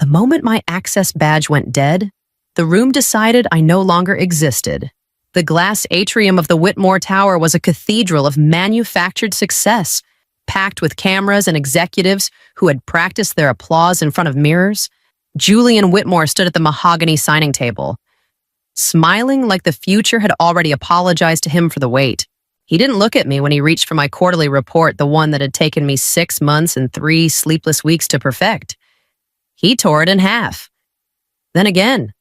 The moment my access badge went dead, the room decided I no longer existed. The glass atrium of the Whitmore Tower was a cathedral of manufactured success, packed with cameras and executives who had practiced their applause in front of mirrors. Julian Whitmore stood at the mahogany signing table, smiling like the future had already apologized to him for the wait. He didn't look at me when he reached for my quarterly report, the one that had taken me 6 months and 3 sleepless weeks to perfect. He tore it in half. Then again,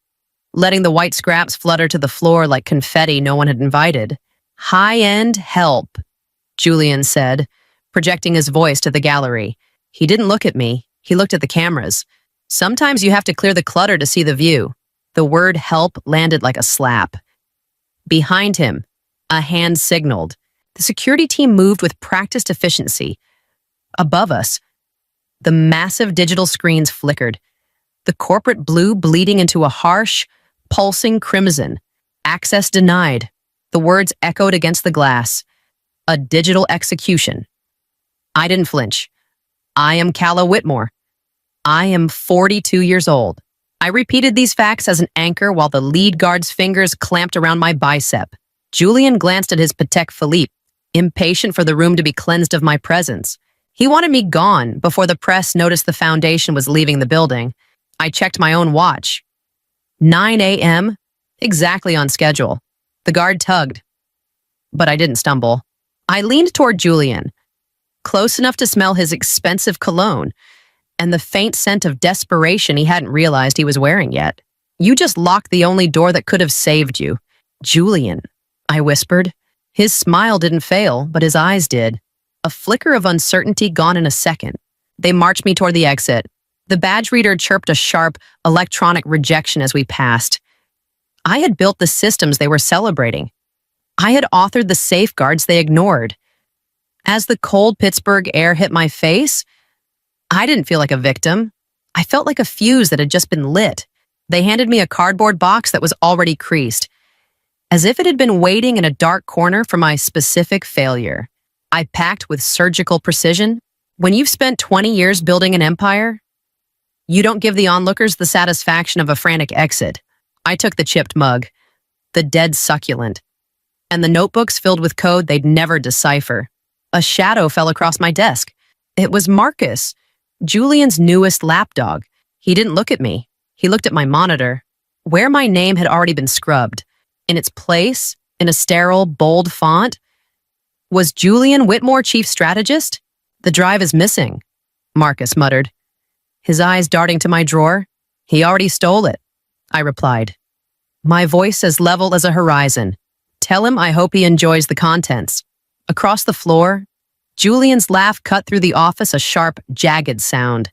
letting the white scraps flutter to the floor like confetti no one had invited. "High-end help," Julian said, projecting his voice to the gallery. He didn't look at me. He looked at the cameras. Sometimes you have to clear the clutter to see the view. The word help landed like a slap. Behind him, a hand signaled. The security team moved with practiced efficiency. Above us, the massive digital screens flickered, the corporate blue bleeding into a harsh, pulsing crimson. "Access denied." The words echoed against the glass. "A digital execution." I didn't flinch. I am Calla Whitmore. I am 42 years old. I repeated these facts as an anchor while the lead guard's fingers clamped around my bicep. Julian glanced at his Patek Philippe, impatient for the room to be cleansed of my presence. He wanted me gone before the press noticed the foundation was leaving the building. I checked my own watch. 9 a.m., exactly on schedule. The guard tugged, but I didn't stumble. I leaned toward Julian, close enough to smell his expensive cologne and the faint scent of desperation he hadn't realized he was wearing yet. "You just locked the only door that could have saved you." "Julian," I whispered. His smile didn't fail, but his eyes did. A flicker of uncertainty gone in a second. They marched me toward the exit. The badge reader chirped a sharp, electronic rejection as we passed. I had built the systems they were celebrating. I had authored the safeguards they ignored. As the cold Pittsburgh air hit my face, I didn't feel like a victim. I felt like a fuse that had just been lit. They handed me a cardboard box that was already creased, as if it had been waiting in a dark corner for my specific failure. I packed with surgical precision. When you've spent 20 years building an empire, you don't give the onlookers the satisfaction of a frantic exit. I took the chipped mug, the dead succulent, and the notebooks filled with code they'd never decipher. A shadow fell across my desk. It was Marcus, Julian's newest lapdog. He didn't look at me. He looked at my monitor, where my name had already been scrubbed. In its place, in a sterile, bold font, was Julian Whitmore, Chief Strategist? "The drive is missing," Marcus muttered, his eyes darting to my drawer. "He already stole it," I replied, my voice as level as a horizon. "Tell him I hope he enjoys the contents." Across the floor, Julian's laugh cut through the office, a sharp, jagged sound.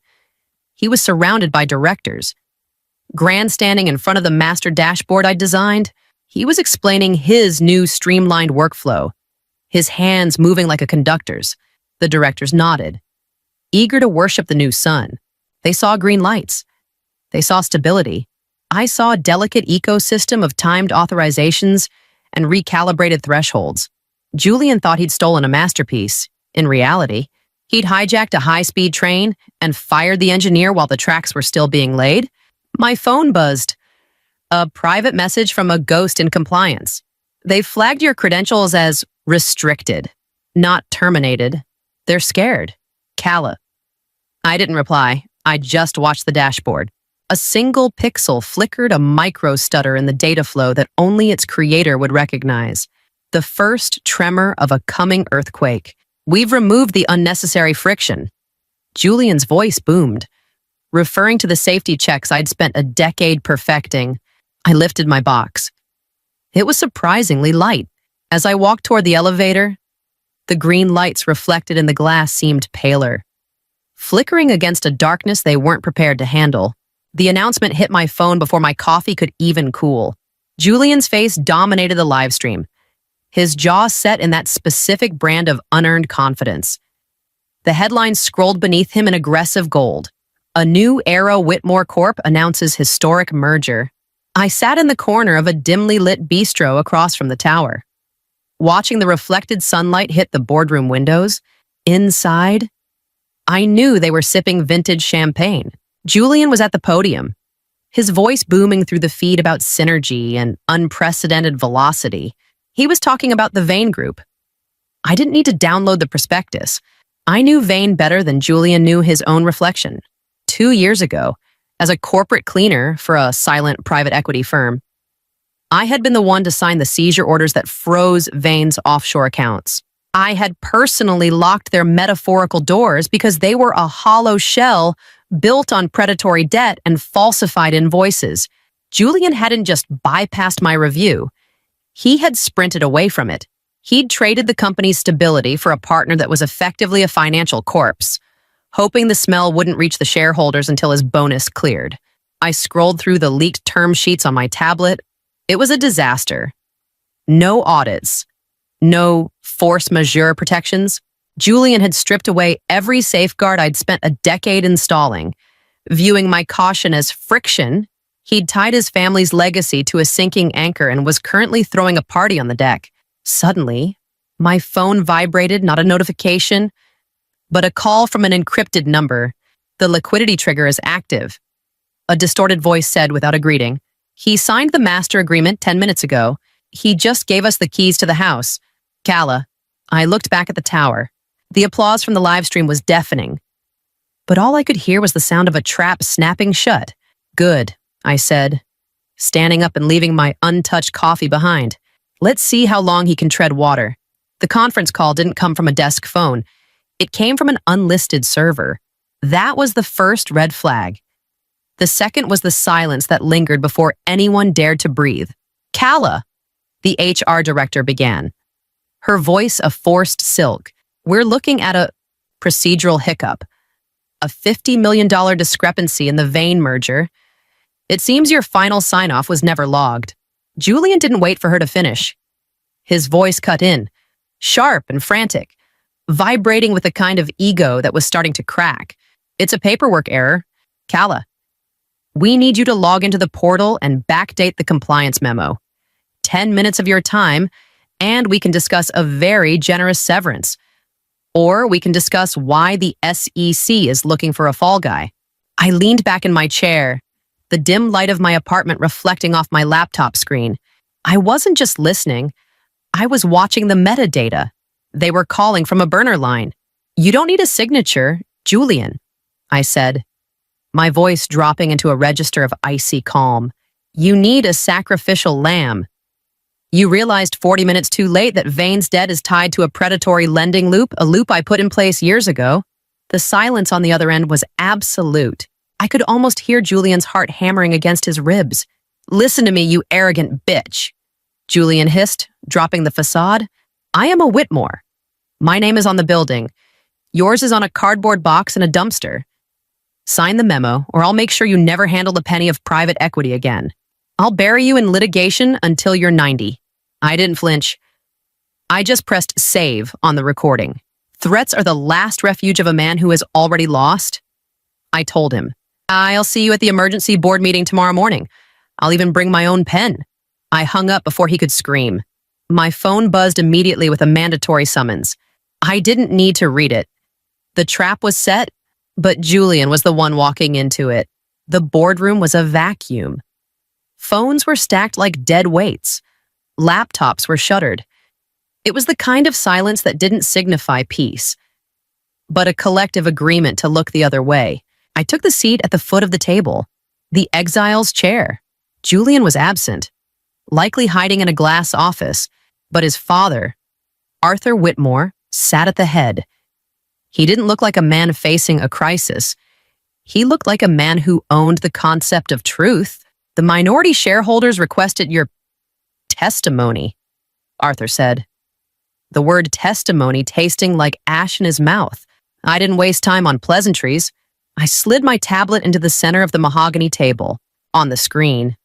He was surrounded by directors. Grandstanding in front of the master dashboard I'd designed, he was explaining his new streamlined workflow, his hands moving like a conductor's. The directors nodded, eager to worship the new sun. They saw green lights. They saw stability. I saw a delicate ecosystem of timed authorizations and recalibrated thresholds. Julian thought he'd stolen a masterpiece. In reality, he'd hijacked a high-speed train and fired the engineer while the tracks were still being laid. My phone buzzed. A private message from a ghost in compliance. "They've flagged your credentials as restricted, not terminated. They're scared. Calla." I didn't reply. I just watched the dashboard. A single pixel flickered a micro-stutter in the data flow that only its creator would recognize. The first tremor of a coming earthquake. "We've removed the unnecessary friction." Julian's voice boomed, referring to the safety checks I'd spent a decade perfecting. I lifted my box. It was surprisingly light. As I walked toward the elevator, the green lights reflected in the glass seemed paler, flickering against a darkness they weren't prepared to handle. The announcement hit my phone before my coffee could even cool. Julian's face dominated the live stream, his jaw set in that specific brand of unearned confidence. The headline scrolled beneath him in aggressive gold. "A new era Whitmore Corp announces historic merger." I sat in the corner of a dimly lit bistro across from the tower, watching the reflected sunlight hit the boardroom windows. Inside, I knew they were sipping vintage champagne. Julian was at the podium, his voice booming through the feed about synergy and unprecedented velocity. He was talking about the Vane Group. I didn't need to download the prospectus. I knew Vane better than Julian knew his own reflection. 2 years ago, as a corporate cleaner for a silent private equity firm, I had been the one to sign the seizure orders that froze Vane's offshore accounts. I had personally locked their metaphorical doors because they were a hollow shell built on predatory debt and falsified invoices. Julian hadn't just bypassed my review. He had sprinted away from it. He'd traded the company's stability for a partner that was effectively a financial corpse, hoping the smell wouldn't reach the shareholders until his bonus cleared. I scrolled through the leaked term sheets on my tablet. It was a disaster. No audits. No force majeure protections. Julian had stripped away every safeguard I'd spent a decade installing. Viewing my caution as friction, he'd tied his family's legacy to a sinking anchor and was currently throwing a party on the deck. Suddenly, my phone vibrated, not a notification, but a call from an encrypted number. The liquidity trigger is active. A distorted voice said without a greeting, "He signed the master agreement 10 minutes ago. He just gave us the keys to the house." Kala. I looked back at the tower. The applause from the live stream was deafening, but all I could hear was the sound of a trap snapping shut. "Good," I said, standing up and leaving my untouched coffee behind. Let's see how long he can tread water. The conference call didn't come from a desk phone. It came from an unlisted server. That was the first red flag. The second was the silence that lingered before anyone dared to breathe. "Kala," the HR director began, her voice a forced silk. "We're looking at a procedural hiccup, a $50 million discrepancy in the Vane merger. It seems your final sign-off was never logged." Julian didn't wait for her to finish. His voice cut in, sharp and frantic, vibrating with a kind of ego that was starting to crack. "It's a paperwork error. Kala, we need you to log into the portal and backdate the compliance memo. 10 minutes of your time, and we can discuss a very generous severance. Or we can discuss why the SEC is looking for a fall guy." I leaned back in my chair, the dim light of my apartment reflecting off my laptop screen. I wasn't just listening. I was watching the metadata. They were calling from a burner line. "You don't need a signature, Julian," I said, my voice dropping into a register of icy calm. "You need a sacrificial lamb. You realized 40 minutes too late that Vane's debt is tied to a predatory lending loop, a loop I put in place years ago." The silence on the other end was absolute. I could almost hear Julian's heart hammering against his ribs. "Listen to me, you arrogant bitch," Julian hissed, dropping the facade. "I am a Whitmore. My name is on the building. Yours is on a cardboard box in a dumpster. Sign the memo, or I'll make sure you never handle a penny of private equity again. I'll bury you in litigation until you're 90. I didn't flinch. I just pressed save on the recording. "Threats are the last refuge of a man who has already lost," I told him. "I'll see you at the emergency board meeting tomorrow morning. I'll even bring my own pen." I hung up before he could scream. My phone buzzed immediately with a mandatory summons. I didn't need to read it. The trap was set, but Julian was the one walking into it. The boardroom was a vacuum. Phones were stacked like dead weights. Laptops were shuttered. It was the kind of silence that didn't signify peace, but a collective agreement to look the other way. I took the seat at the foot of the table, the exile's chair. Julian was absent, likely hiding in a glass office, but his father, Arthur Whitmore, sat at the head. He didn't look like a man facing a crisis. He looked like a man who owned the concept of truth. "The minority shareholders requested your testimony," Arthur said, the word testimony tasting like ash in his mouth. I didn't waste time on pleasantries. I slid my tablet into the center of the mahogany table. On the screen,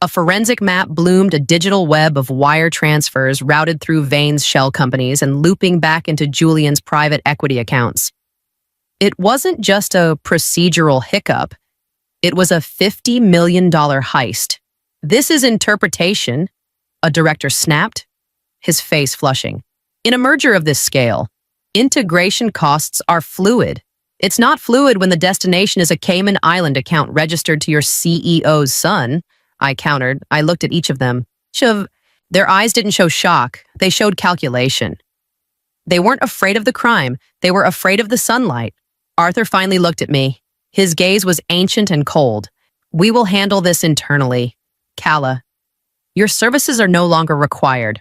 a forensic map bloomed, a digital web of wire transfers routed through Vane's shell companies and looping back into Julian's private equity accounts. It wasn't just a procedural hiccup. It was a $50 million heist. "This is interpretation," a director snapped, his face flushing. "In a merger of this scale, integration costs are fluid. It's not fluid when the destination is a Cayman Island account registered to your CEO's son, I countered. I looked at each of them. Their eyes didn't show shock. They showed calculation. They weren't afraid of the crime. They were afraid of the sunlight. Arthur finally looked at me. His gaze was ancient and cold. We will handle this internally. Calla, your services are no longer required.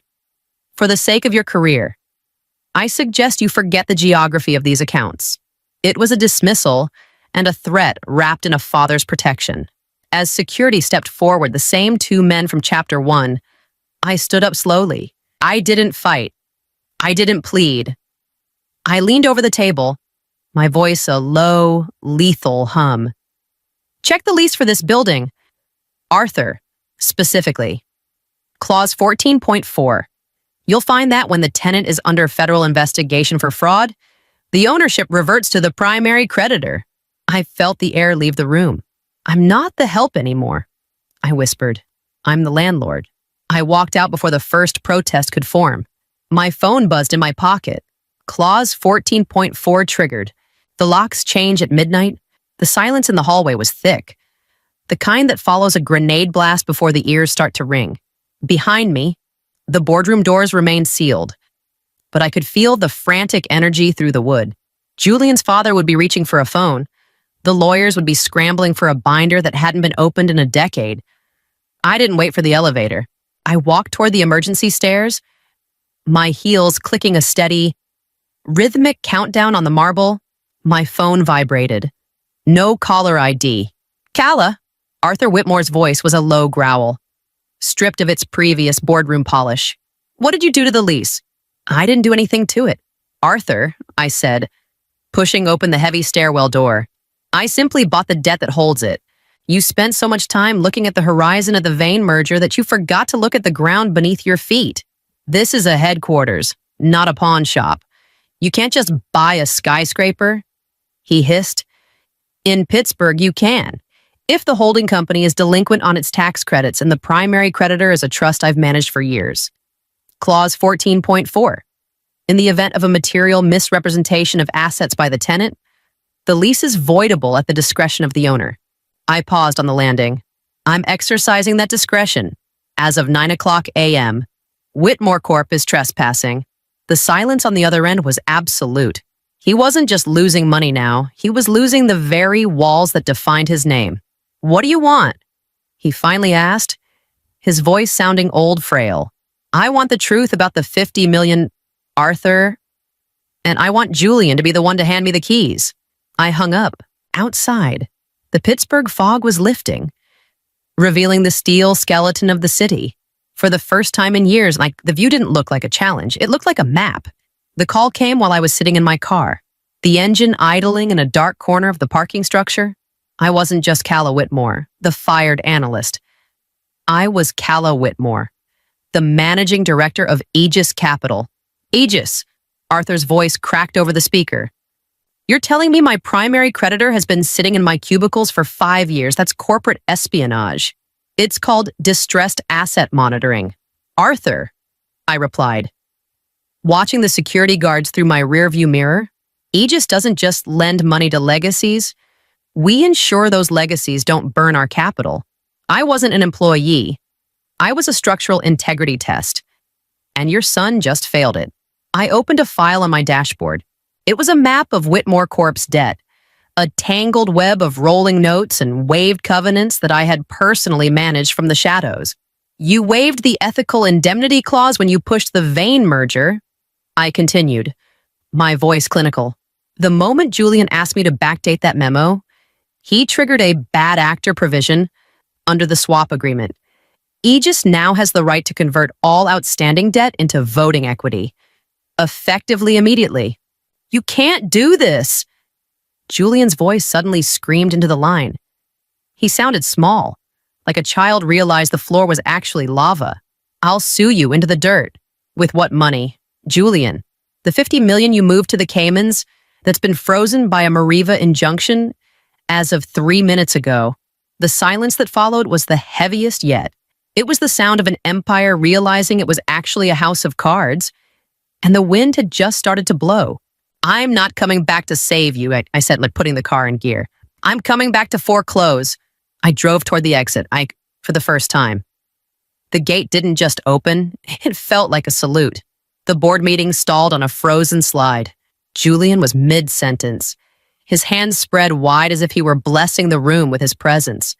For the sake of your career, I suggest you forget the geography of these accounts. It was a dismissal and a threat wrapped in a father's protection. As security stepped forward, the same two men from Chapter 1, I stood up slowly. I didn't fight. I didn't plead. I leaned over the table, my voice a low, lethal hum. Check the lease for this building. Arthur, specifically. Clause 14.4. You'll find that when the tenant is under federal investigation for fraud, the ownership reverts to the primary creditor. I felt the air leave the room. I'm not the help anymore, I whispered. I'm the landlord. I walked out before the first protest could form. My phone buzzed in my pocket. Clause 14.4 triggered. The locks change at midnight. The silence in the hallway was thick. The kind that follows a grenade blast before the ears start to ring. Behind me, the boardroom doors remained sealed, but I could feel the frantic energy through the wood. Julian's father would be reaching for a phone. The lawyers would be scrambling for a binder that hadn't been opened in a decade. I didn't wait for the elevator. I walked toward the emergency stairs, my heels clicking a steady, rhythmic countdown on the marble. My phone vibrated. No caller ID. Calla, Arthur Whitmore's voice was a low growl, stripped of its previous boardroom polish. What did you do to the lease? I didn't do anything to it. Arthur, I said, pushing open the heavy stairwell door. I simply bought the debt that holds it. You spent so much time looking at the horizon of the Vane merger that you forgot to look at the ground beneath your feet. This is a headquarters, not a pawn shop. You can't just buy a skyscraper, he hissed. In Pittsburgh, you can. If the holding company is delinquent on its tax credits and the primary creditor is a trust I've managed for years. Clause 14.4. In the event of a material misrepresentation of assets by the tenant, the lease is voidable at the discretion of the owner. I paused on the landing. I'm exercising that discretion. As of 9:00 a.m., Whitmore Corp is trespassing. The silence on the other end was absolute. He wasn't just losing money now, he was losing the very walls that defined his name. What do you want? He finally asked, his voice sounding old frail. I want the truth about the 50 million, Arthur, and I want Julian to be the one to hand me the keys. I hung up. Outside, the Pittsburgh fog was lifting, revealing the steel skeleton of the city. For the first time in years, the view didn't look like a challenge. It looked like a map. The call came while I was sitting in my car, the engine idling in a dark corner of the parking structure. I wasn't just Calla Whitmore, the fired analyst. I was Calla Whitmore, the managing director of Aegis Capital. Aegis, Arthur's voice cracked over the speaker. You're telling me my primary creditor has been sitting in my cubicles for 5 years? That's corporate espionage. It's called distressed asset monitoring. Arthur, I replied, watching the security guards through my rearview mirror. Aegis doesn't just lend money to legacies. We ensure those legacies don't burn our capital. I wasn't an employee. I was a structural integrity test. And your son just failed it. I opened a file on my dashboard. It was a map of Whitmore Corp's debt, a tangled web of rolling notes and waived covenants that I had personally managed from the shadows. You waived the ethical indemnity clause when you pushed the Vane merger, I continued, my voice clinical. The moment Julian asked me to backdate that memo, he triggered a bad actor provision under the swap agreement. Aegis now has the right to convert all outstanding debt into voting equity, effectively immediately. You can't do this. Julian's voice suddenly screamed into the line. He sounded small, like a child realized the floor was actually lava. I'll sue you into the dirt. With what money? Julian, the 50 million you moved to the Caymans that's been frozen by a Mariva injunction as of 3 minutes ago. The silence that followed was the heaviest yet. It was the sound of an empire realizing it was actually a house of cards, and the wind had just started to blow. I'm not coming back to save you, I said, like putting the car in gear. I'm coming back to foreclose. I drove toward the exit, for the first time. The gate didn't just open, it felt like a salute. The board meeting stalled on a frozen slide. Julian was mid-sentence, his hands spread wide as if he were blessing the room with his presence.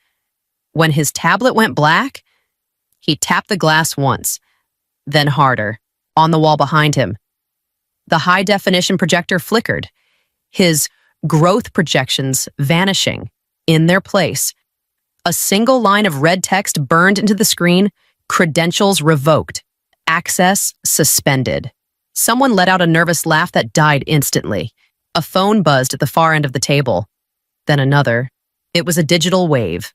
When his tablet went black, he tapped the glass once, then harder, on the wall behind him. The high-definition projector flickered, his growth projections vanishing in their place. A single line of red text burned into the screen, credentials revoked, access suspended. Someone let out a nervous laugh that died instantly. A phone buzzed at the far end of the table. Then another. It was a digital wave.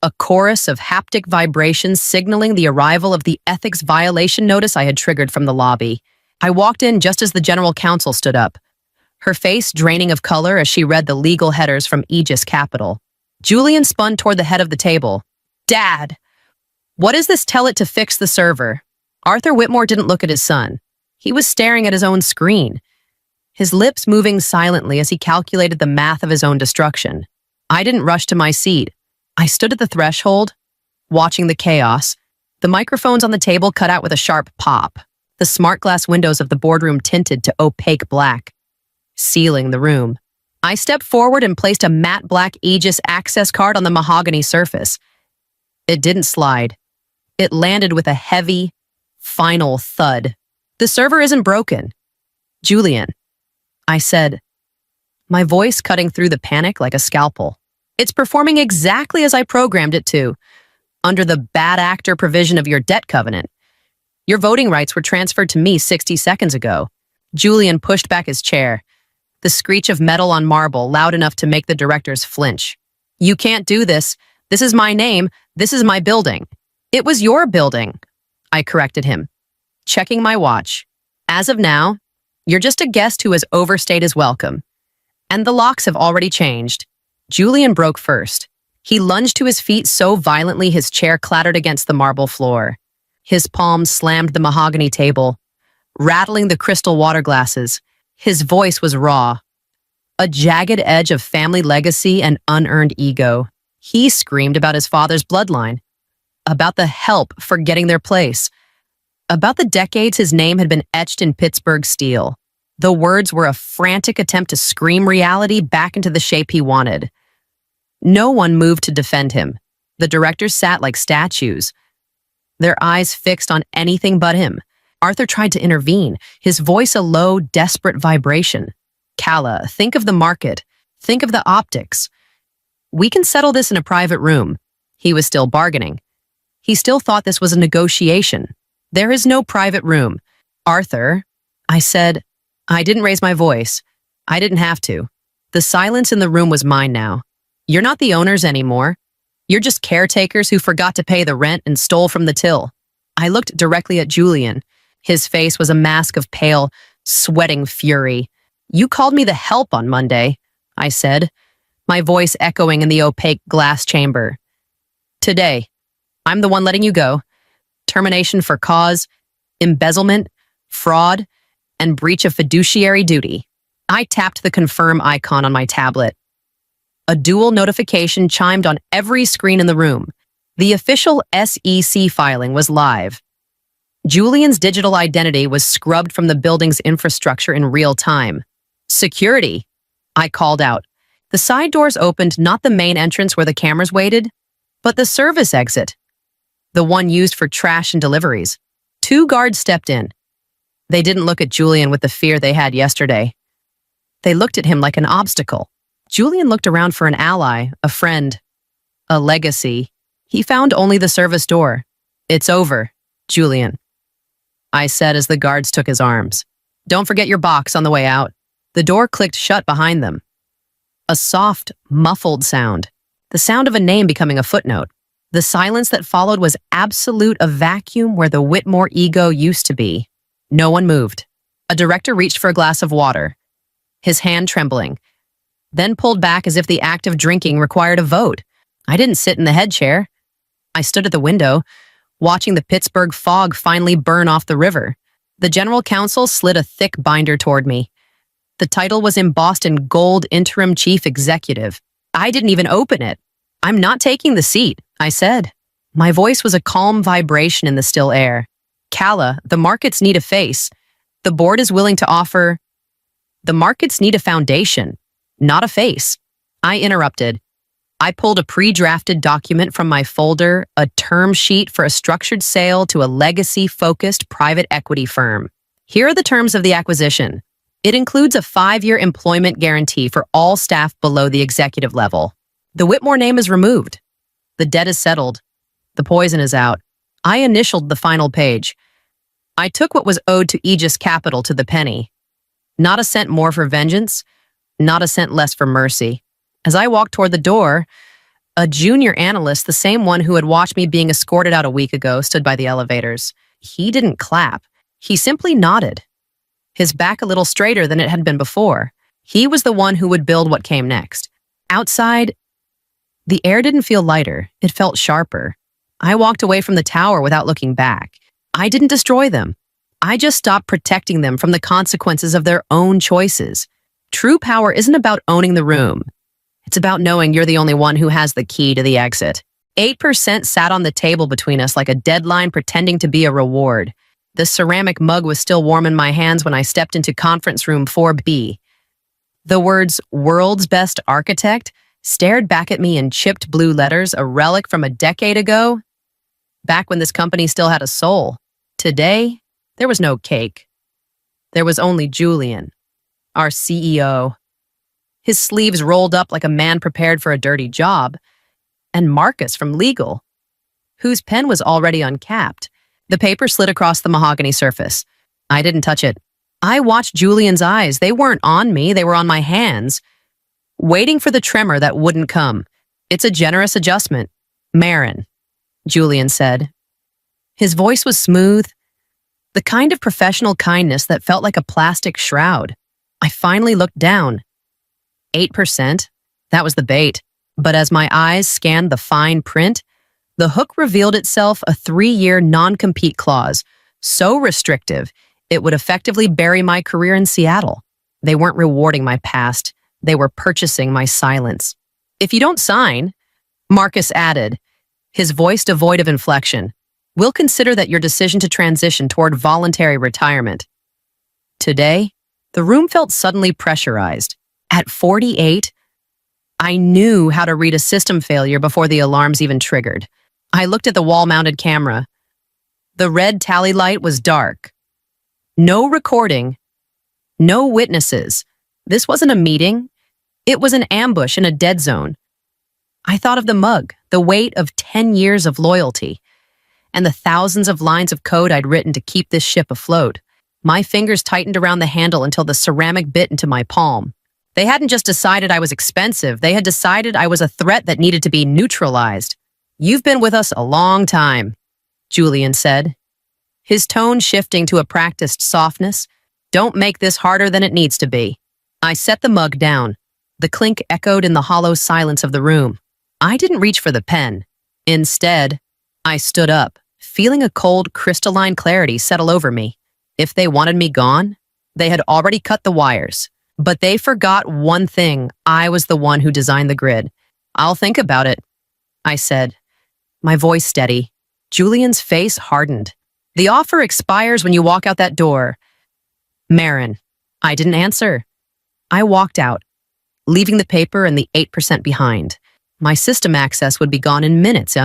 A chorus of haptic vibrations signaling the arrival of the ethics violation notice I had triggered from the lobby. I walked in just as the general counsel stood up, her face draining of color as she read the legal headers from Aegis Capital. Julian spun toward the head of the table. Dad! What is this tell it to fix the server? Arthur Whitmore didn't look at his son. He was staring at his own screen, his lips moving silently as he calculated the math of his own destruction. I didn't rush to my seat. I stood at the threshold, watching the chaos. The microphones on the table cut out with a sharp pop. The smart glass windows of the boardroom tinted to opaque black, sealing the room. I stepped forward and placed a matte black Aegis access card on the mahogany surface. It didn't slide. It landed with a heavy, final thud. The server isn't broken. Julian, I said, my voice cutting through the panic like a scalpel. It's performing exactly as I programmed it to, under the bad actor provision of your debt covenant. Your voting rights were transferred to me 60 seconds ago. Julian pushed back his chair, the screech of metal on marble loud enough to make the directors flinch. You can't do this. This is my name. This is my building. It was your building, I corrected him, checking my watch. As of now, you're just a guest who has overstayed his welcome. And the locks have already changed. Julian broke first. He lunged to his feet so violently his chair clattered against the marble floor. His palms slammed the mahogany table, rattling the crystal water glasses. His voice was raw, a jagged edge of family legacy and unearned ego. He screamed about his father's bloodline, about the help for getting their place, about the decades his name had been etched in Pittsburgh steel. The words were a frantic attempt to scream reality back into the shape he wanted. No one moved to defend him. The directors sat like statues, their eyes fixed on anything but him. Arthur tried to intervene, his voice a low, desperate vibration. Calla, think of the market. Think of the optics. We can settle this in a private room. He was still bargaining. He still thought this was a negotiation. There is no private room. Arthur, I said. I didn't raise my voice. I didn't have to. The silence in the room was mine now. You're not the owners anymore. You're just caretakers who forgot to pay the rent and stole from the till. I looked directly at Julian. His face was a mask of pale, sweating fury. You called me the help on Monday, I said, my voice echoing in the opaque glass chamber. Today, I'm the one letting you go. Termination for cause, embezzlement, fraud, and breach of fiduciary duty. I tapped the confirm icon on my tablet. A dual notification chimed on every screen in the room. The official SEC filing was live. Julian's digital identity was scrubbed from the building's infrastructure in real time. Security, I called out. The side doors opened, not the main entrance where the cameras waited, but the service exit, the one used for trash and deliveries. 2 guards stepped in. They didn't look at Julian with the fear they had yesterday. They looked at him like an obstacle. Julian looked around for an ally, a friend, a legacy. He found only the service door. It's over, Julian, I said as the guards took his arms. Don't forget your box on the way out. The door clicked shut behind them. A soft, muffled sound. The sound of a name becoming a footnote. The silence that followed was absolute, a vacuum where the Whitmore ego used to be. No one moved. A director reached for a glass of water, his hand trembling, then pulled back as if the act of drinking required a vote. I didn't sit in the head chair. I stood at the window, watching the Pittsburgh fog finally burn off the river. The general counsel slid a thick binder toward me. The title was embossed in gold interim chief executive. I didn't even open it. I'm not taking the seat, I said. My voice was a calm vibration in the still air. Kala, the markets need a face. The board is willing to offer. The markets need a foundation, not a face. I interrupted. I pulled a pre-drafted document from my folder, a term sheet for a structured sale to a legacy-focused private equity firm. Here are the terms of the acquisition. It includes a 5-year employment guarantee for all staff below the executive level. The Whitmore name is removed. The debt is settled. The poison is out. I initialed the final page. I took what was owed to Aegis Capital to the penny. Not a cent more for vengeance, not a cent less for mercy. As I walked toward the door, a junior analyst, the same one who had watched me being escorted out a week ago, stood by the elevators. He didn't clap. He simply nodded, his back a little straighter than it had been before. He was the one who would build what came next. Outside, the air didn't feel lighter. It felt sharper. I walked away from the tower without looking back. I didn't destroy them. I just stopped protecting them from the consequences of their own choices. True power isn't about owning the room. It's about knowing you're the only one who has the key to the exit. 8% sat on the table between us like a deadline pretending to be a reward. The ceramic mug was still warm in my hands when I stepped into conference room 4B. The words, "World's Best Architect," stared back at me in chipped blue letters, a relic from a decade ago, back when this company still had a soul. Today, there was no cake. There was only Julian, our CEO. His sleeves rolled up like a man prepared for a dirty job, and Marcus from legal, whose pen was already uncapped. The paper slid across the mahogany surface. I didn't touch it. I watched Julian's eyes. They weren't on me, they were on my hands, waiting for the tremor that wouldn't come. "It's a generous adjustment, Marin," Julian said. His voice was smooth, the kind of professional kindness that felt like a plastic shroud. I finally looked down. 8%? That was the bait. But as my eyes scanned the fine print, the hook revealed itself a 3-year non-compete clause, so restrictive it would effectively bury my career in Seattle. They weren't rewarding my past. They were purchasing my silence. "If you don't sign," Marcus added, his voice devoid of inflection, "we'll consider that your decision to transition toward voluntary retirement." Today, the room felt suddenly pressurized. At 48, I knew how to read a system failure before the alarms even triggered. I looked at the wall-mounted camera. The red tally light was dark. No recording, no witnesses. This wasn't a meeting. It was an ambush in a dead zone. I thought of the mug, the weight of 10 years of loyalty, and the thousands of lines of code I'd written to keep this ship afloat. My fingers tightened around the handle until the ceramic bit into my palm. They hadn't just decided I was expensive, they had decided I was a threat that needed to be neutralized. "You've been with us a long time," Julian said, his tone shifting to a practiced softness. "Don't make this harder than it needs to be." I set the mug down. The clink echoed in the hollow silence of the room. I didn't reach for the pen. Instead, I stood up, feeling a cold, crystalline clarity settle over me. If they wanted me gone, they had already cut the wires. But they forgot one thing. I was the one who designed the grid. "I'll think about it," I said, my voice steady. Julian's face hardened. "The offer expires when you walk out that door." "Marin." I didn't answer. I walked out, leaving the paper and the 8% behind. My system access would be gone in minutes,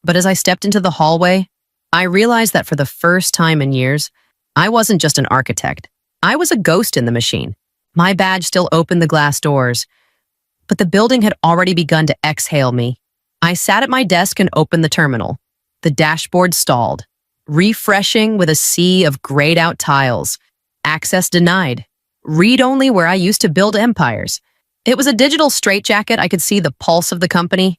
but as I stepped into the hallway, I realized that for the first time in years, I wasn't just an architect. I was a ghost in the machine. My badge still opened the glass doors, but the building had already begun to exhale me. I sat at my desk and opened the terminal. The dashboard stalled, refreshing with a sea of grayed-out tiles. Access denied. Read only where I used to build empires. It was a digital straitjacket. I could see the pulse of the company,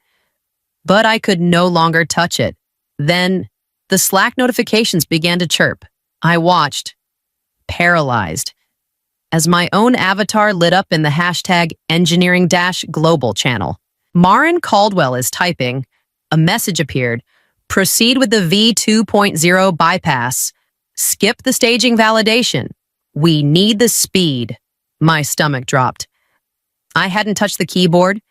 but I could no longer touch it. Then, the Slack notifications began to chirp. I watched, paralyzed, as my own avatar lit up in the hashtag engineering-global channel. Marin Caldwell is typing. A message appeared. "Proceed with the V2.0 bypass. Skip the staging validation. We need the speed." My stomach dropped. I hadn't touched the keyboard.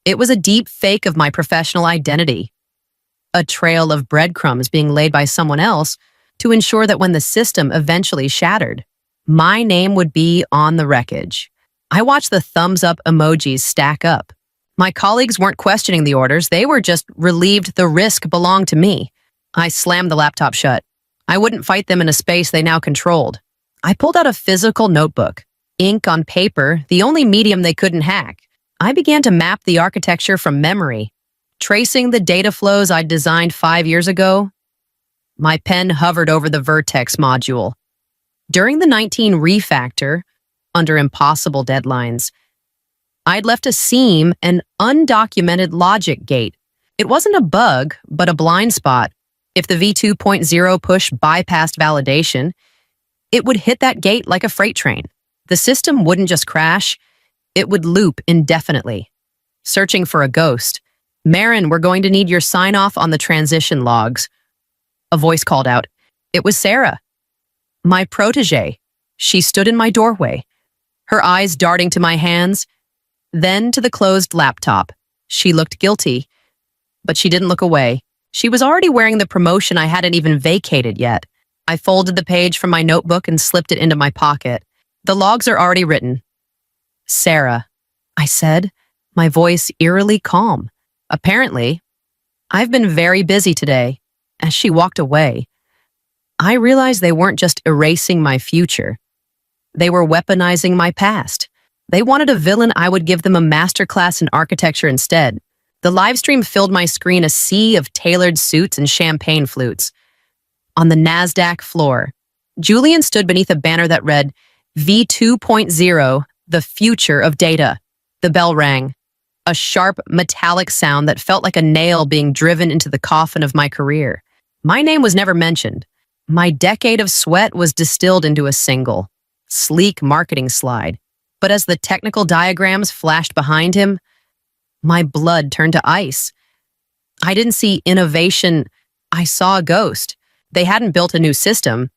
It was a deep fake of my professional identity. A trail of breadcrumbs being laid by someone else to ensure that when the system eventually shattered, my name would be on the wreckage. I watched the thumbs up emojis stack up. My colleagues weren't questioning the orders, they were just relieved the risk belonged to me. I slammed the laptop shut. I wouldn't fight them in a space they now controlled. I pulled out a physical notebook, ink on paper, the only medium they couldn't hack. I began to map the architecture from memory, tracing the data flows I'd designed 5 years ago. My pen hovered over the vertex module. During the 19 refactor, under impossible deadlines, I'd left a seam, an undocumented logic gate. It wasn't a bug, but a blind spot. If the v2.0 push bypassed validation, it would hit that gate like a freight train. The system wouldn't just crash, it would loop indefinitely. Searching for a ghost. Marin, we're going to need your sign-off on the transition logs. A voice called out. It was Sarah, my protege. She stood in my doorway, her eyes darting to my hands, then to the closed laptop. She looked guilty, but she didn't look away. She was already wearing the promotion I hadn't even vacated yet. I folded the page from my notebook and slipped it into my pocket. The logs are already written. Sarah, I said, my voice eerily calm. Apparently, I've been very busy today. As she walked away, I realized they weren't just erasing my future. They were weaponizing my past. They wanted a villain, I would give them a masterclass in architecture instead. The live stream filled my screen a sea of tailored suits and champagne flutes. On the NASDAQ floor, Julian stood beneath a banner that read, V2.0, the future of data. The bell rang, a sharp metallic sound that felt like a nail being driven into the coffin of my career. My name was never mentioned. My decade of sweat was distilled into a single, sleek marketing slide. But as the technical diagrams flashed behind him, my blood turned to ice. I didn't see innovation, I saw a ghost. They hadn't built a new system.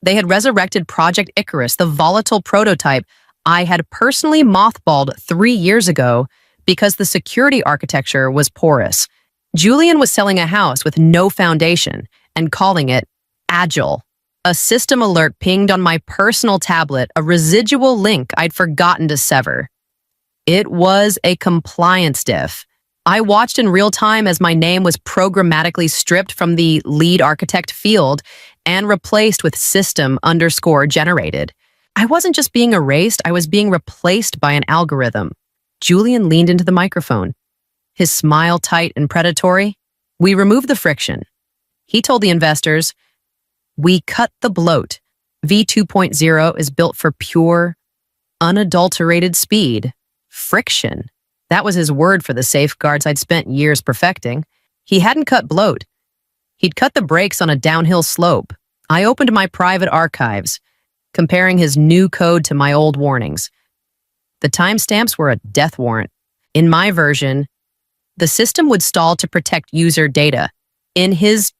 They had resurrected Project Icarus, the volatile prototype I had personally mothballed 3 years ago because the security architecture was porous. Julian was selling a house with no foundation and calling it Agile. A system alert pinged on my personal tablet, a residual link I'd forgotten to sever. It was a compliance diff. I watched in real time as my name was programmatically stripped from the lead architect field and replaced with system_generated. I wasn't just being erased, I was being replaced by an algorithm. Julian leaned into the microphone, his smile tight and predatory. We removed the friction. He told the investors, we cut the bloat. V2.0 is built for pure, unadulterated speed. Friction. That was his word for the safeguards I'd spent years perfecting. He hadn't cut bloat. He'd cut the brakes on a downhill slope. I opened my private archives, comparing his new code to my old warnings. The timestamps were a death warrant. In my version, the system would stall to protect user data. In his,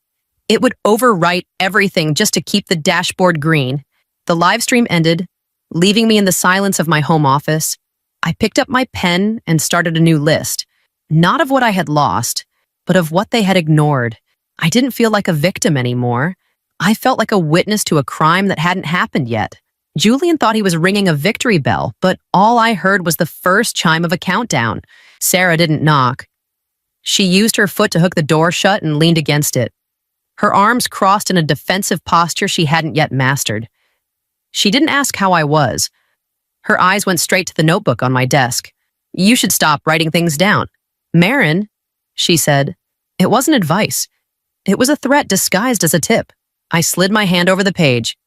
it would overwrite everything just to keep the dashboard green. The live stream ended, leaving me in the silence of my home office. I picked up my pen and started a new list, not of what I had lost, but of what they had ignored. I didn't feel like a victim anymore. I felt like a witness to a crime that hadn't happened yet. Julian thought he was ringing a victory bell, but all I heard was the first chime of a countdown. Sarah didn't knock. She used her foot to hook the door shut and leaned against it. Her arms crossed in a defensive posture she hadn't yet mastered. She didn't ask how I was. Her eyes went straight to the notebook on my desk. You should stop writing things down. Marin, she said. It wasn't advice. It was a threat disguised as a tip. I slid my hand over the page,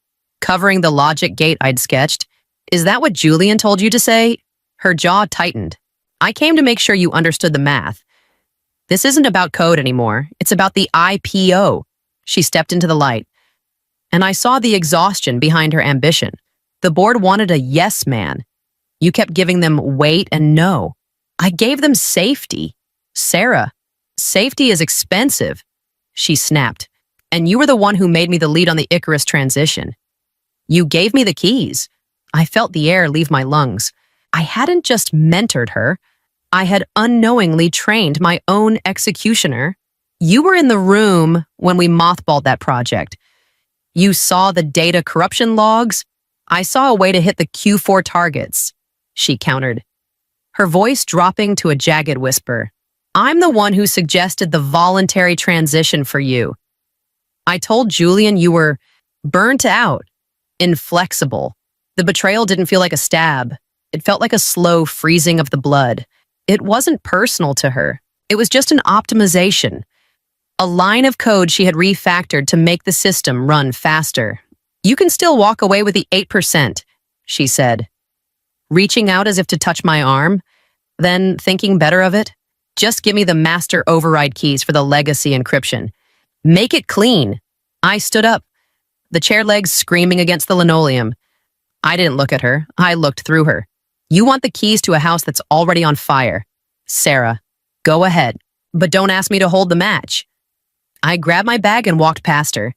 covering the logic gate I'd sketched. Is that what Julian told you to say? Her jaw tightened. I came to make sure you understood the math. This isn't about code anymore. It's about the IPO. She stepped into the light, and I saw the exhaustion behind her ambition. The board wanted a yes man. You kept giving them wait and no. I gave them safety. Sarah, safety is expensive. She snapped. And you were the one who made me the lead on the Icarus transition. You gave me the keys. I felt the air leave my lungs. I hadn't just mentored her. I had unknowingly trained my own executioner. You were in the room when we mothballed that project. You saw the data corruption logs. I saw a way to hit the Q4 targets, she countered, her voice dropping to a jagged whisper. I'm the one who suggested the voluntary transition for you. I told Julian you were burnt out, inflexible. The betrayal didn't feel like a stab. It felt like a slow freezing of the blood. It wasn't personal to her. It was just an optimization. A line of code she had refactored to make the system run faster. You can still walk away with the 8%, she said, reaching out as if to touch my arm, then thinking better of it. Just give me the master override keys for the legacy encryption. Make it clean. I stood up, the chair legs screaming against the linoleum. I didn't look at her. I looked through her. You want the keys to a house that's already on fire. Sarah, go ahead, but don't ask me to hold the match. I grabbed my bag and walked past her.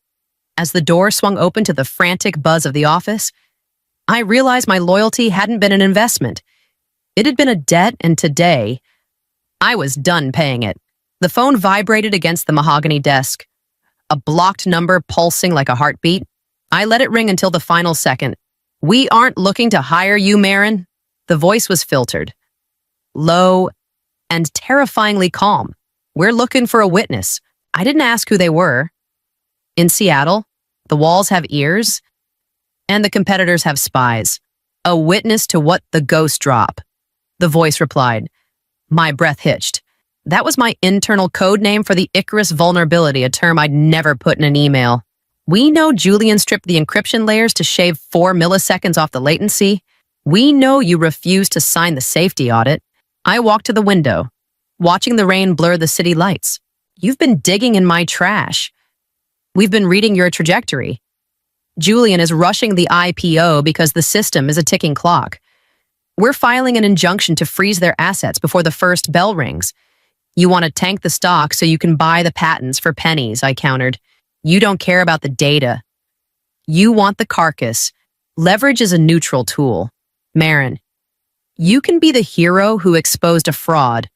As the door swung open to the frantic buzz of the office, I realized my loyalty hadn't been an investment. It had been a debt, and today, I was done paying it. The phone vibrated against the mahogany desk, a blocked number pulsing like a heartbeat. I let it ring until the final second. We aren't looking to hire you, Marin. The voice was filtered, low, and terrifyingly calm. We're looking for a witness. I didn't ask who they were. In Seattle, the walls have ears, and the competitors have spies. A witness to what the ghost drop. The voice replied. My breath hitched. That was my internal code name for the Icarus vulnerability, a term I'd never put in an email. We know Julian stripped the encryption layers to shave 4 milliseconds off the latency. We know you refused to sign the safety audit. I walked to the window, watching the rain blur the city lights. You've been digging in my trash. We've been reading your trajectory. Julian is rushing the IPO because the system is a ticking clock. We're filing an injunction to freeze their assets before the first bell rings. You want to tank the stock so you can buy the patents for pennies, I countered. You don't care about the data. You want the carcass. Leverage is a neutral tool. Marin, you can be the hero who exposed a fraud,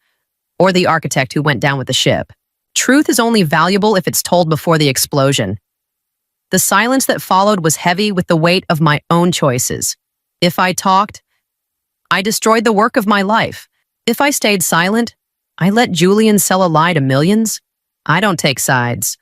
or the architect who went down with the ship. Truth is only valuable if it's told before the explosion. The silence that followed was heavy with the weight of my own choices. If I talked, I destroyed the work of my life. If I stayed silent, I let Julian sell a lie to millions. I don't take sides.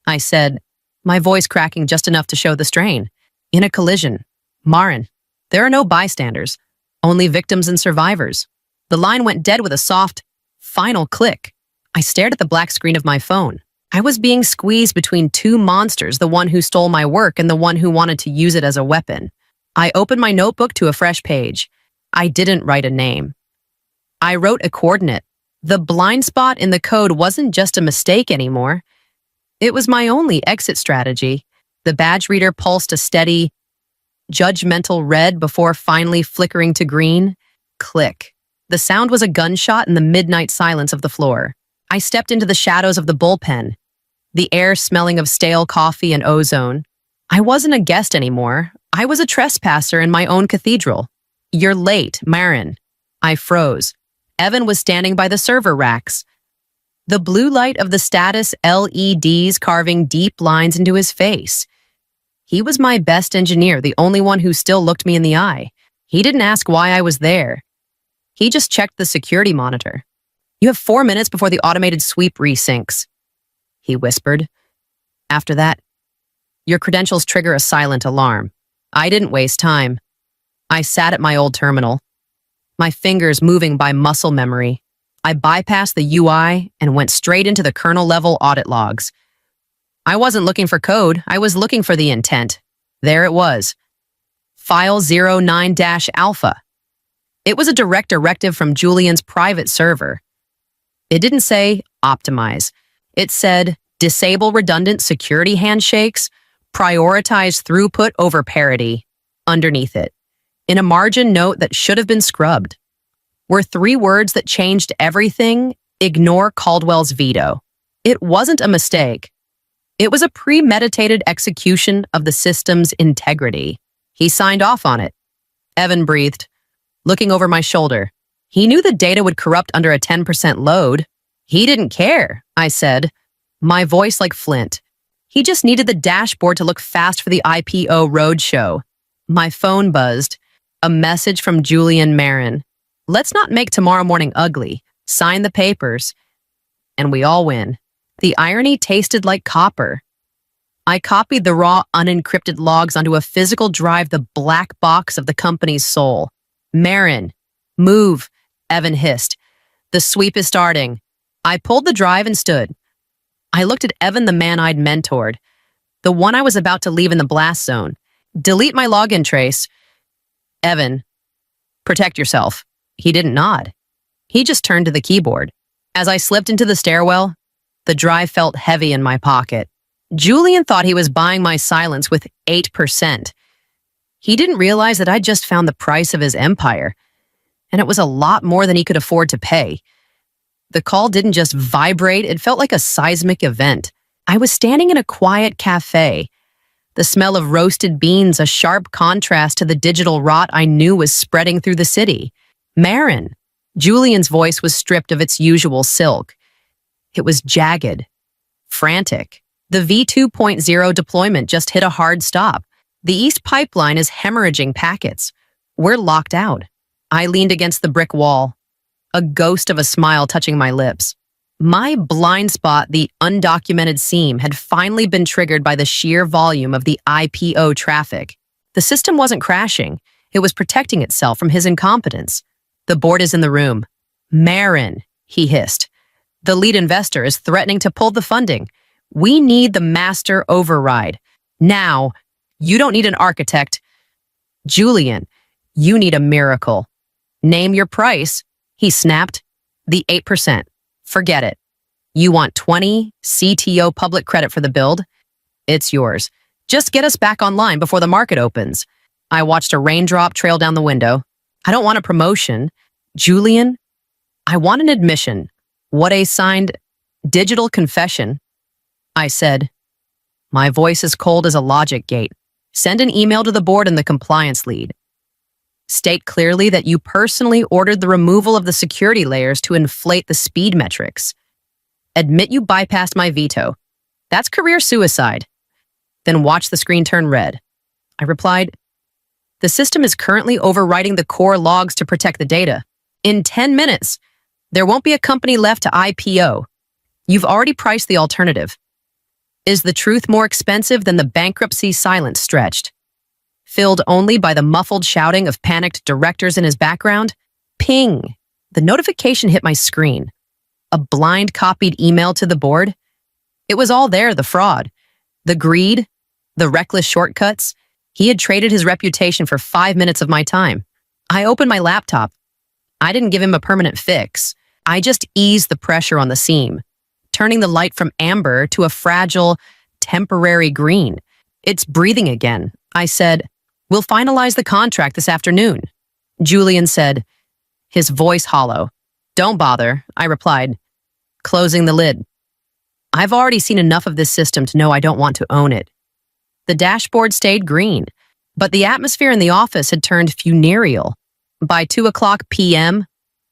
I said, my voice cracking just enough to show the strain. In a collision, Marin, there are no bystanders, only victims and survivors. The line went dead with a soft, final click. I stared at the black screen of my phone. I was being squeezed between two monsters, the one who stole my work and the one who wanted to use it as a weapon. I opened my notebook to a fresh page. I didn't write a name. I wrote a coordinate. The blind spot in the code wasn't just a mistake anymore. It was my only exit strategy. The badge reader pulsed a steady, judgmental red before finally flickering to green. Click. The sound was a gunshot in the midnight silence of the floor. I stepped into the shadows of the bullpen, the air smelling of stale coffee and ozone. I wasn't a guest anymore. I was a trespasser in my own cathedral. You're late, Marin. I froze. Evan was standing by the server racks, the blue light of the status LEDs carving deep lines into his face. He was my best engineer, the only one who still looked me in the eye. He didn't ask why I was there. He just checked the security monitor. You have 4 minutes before the automated sweep resyncs, he whispered. After that, your credentials trigger a silent alarm. I didn't waste time. I sat at my old terminal, my fingers moving by muscle memory. I bypassed the UI and went straight into the kernel-level audit logs. I wasn't looking for code, I was looking for the intent. There it was. File 09-alpha. It was a direct directive from Julian's private server. It didn't say optimize. It said disable redundant security handshakes, prioritize throughput over parity. Underneath it, in a margin note that should have been scrubbed, were 3 words that changed everything. Ignore Caldwell's veto. It wasn't a mistake. It was a premeditated execution of the system's integrity. He signed off on it. Evan breathed, looking over my shoulder. He knew the data would corrupt under a 10% load. He didn't care, I said, my voice like flint. He just needed the dashboard to look fast for the IPO roadshow. My phone buzzed. A message from Julian Marin. Let's not make tomorrow morning ugly. Sign the papers. And we all win. The irony tasted like copper. I copied the raw, unencrypted logs onto a physical drive, the black box of the company's soul. Marin, move, Evan hissed. The sweep is starting. I pulled the drive and stood. I looked at Evan, the man I'd mentored, the one I was about to leave in the blast zone. Delete my login trace. Evan, protect yourself. He didn't nod. He just turned to the keyboard. As I slipped into the stairwell, the drive felt heavy in my pocket. Julian thought he was buying my silence with 8%. He didn't realize that I'd just found the price of his empire, and it was a lot more than he could afford to pay. The call didn't just vibrate, it felt like a seismic event. I was standing in a quiet cafe. The smell of roasted beans, a sharp contrast to the digital rot I knew was spreading through the city. Marin. Julian's voice was stripped of its usual silk. It was jagged, frantic. The V2.0 deployment just hit a hard stop. The East Pipeline is hemorrhaging packets. We're locked out. I leaned against the brick wall, a ghost of a smile touching my lips. My blind spot, the undocumented seam, had finally been triggered by the sheer volume of the IPO traffic. The system wasn't crashing. It was protecting itself from his incompetence. The board is in the room. Marin, he hissed. The lead investor is threatening to pull the funding. We need the master override. Now, you don't need an architect. Julian, you need a miracle. Name your price. He snapped. The 8%. Forget it. You want 20 CTO public credit for the build? It's yours. Just get us back online before the market opens. I watched a raindrop trail down the window. I don't want a promotion. Julian, I want an admission. What a signed digital confession. I said, my voice is cold as a logic gate. Send an email to the board and the compliance lead. State clearly that you personally ordered the removal of the security layers to inflate the speed metrics. Admit you bypassed my veto. That's career suicide. Then watch the screen turn red. I replied, the system is currently overwriting the core logs to protect the data. In 10 minutes, there won't be a company left to IPO. You've already priced the alternative. Is the truth more expensive than the bankruptcy silence stretched? Filled only by the muffled shouting of panicked directors in his background? Ping! The notification hit my screen. A blind copied email to the board? It was all there, the fraud, the greed, the reckless shortcuts. He had traded his reputation for 5 minutes of my time. I opened my laptop. I didn't give him a permanent fix. I just eased the pressure on the seam, turning the light from amber to a fragile, temporary green. It's breathing again. I said, we'll finalize the contract this afternoon. Julian said, his voice hollow. Don't bother, I replied, closing the lid. I've already seen enough of this system to know I don't want to own it. The dashboard stayed green, but the atmosphere in the office had turned funereal. By 2:00 p.m.,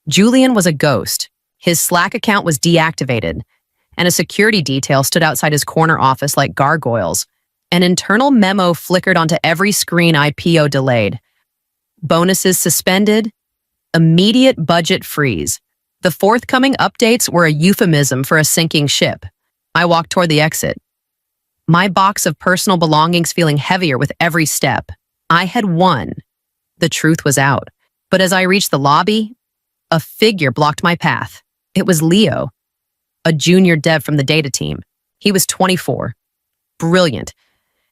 Julian was a ghost. His Slack account was deactivated, and a security detail stood outside his corner office like gargoyles. An internal memo flickered onto every screen IPO delayed. Bonuses suspended. Immediate budget freeze. The forthcoming updates were a euphemism for a sinking ship. I walked toward the exit, my box of personal belongings feeling heavier with every step. I had won. The truth was out. But as I reached the lobby, a figure blocked my path. It was Leo, a junior dev from the data team. He was 24, brilliant,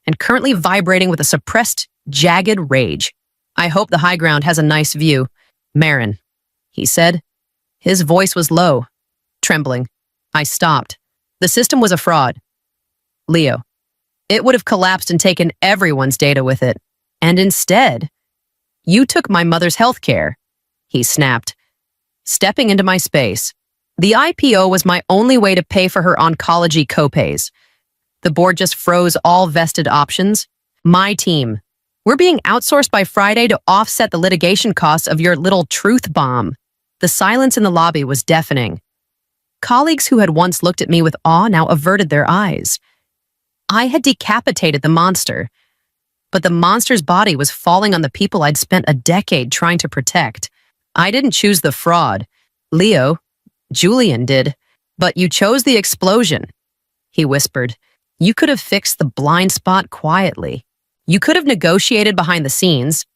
and currently vibrating with a suppressed, jagged rage. I hope the high ground has a nice view. Marin, he said. His voice was low, trembling. I stopped. The system was a fraud. Leo, it would have collapsed and taken everyone's data with it. And instead, you took my mother's health care, he snapped, stepping into my space. The IPO was my only way to pay for her oncology copays. The board just froze all vested options. My team, We're being outsourced by Friday to offset the litigation costs of your little truth bomb. The silence in the lobby was deafening. Colleagues who had once looked at me with awe now averted their eyes. I had decapitated the monster, but the monster's body was falling on the people I'd spent a decade trying to protect. I didn't choose the fraud. Julian did. But you chose the explosion, he whispered. You could have fixed the blind spot quietly. You could have negotiated behind the scenes,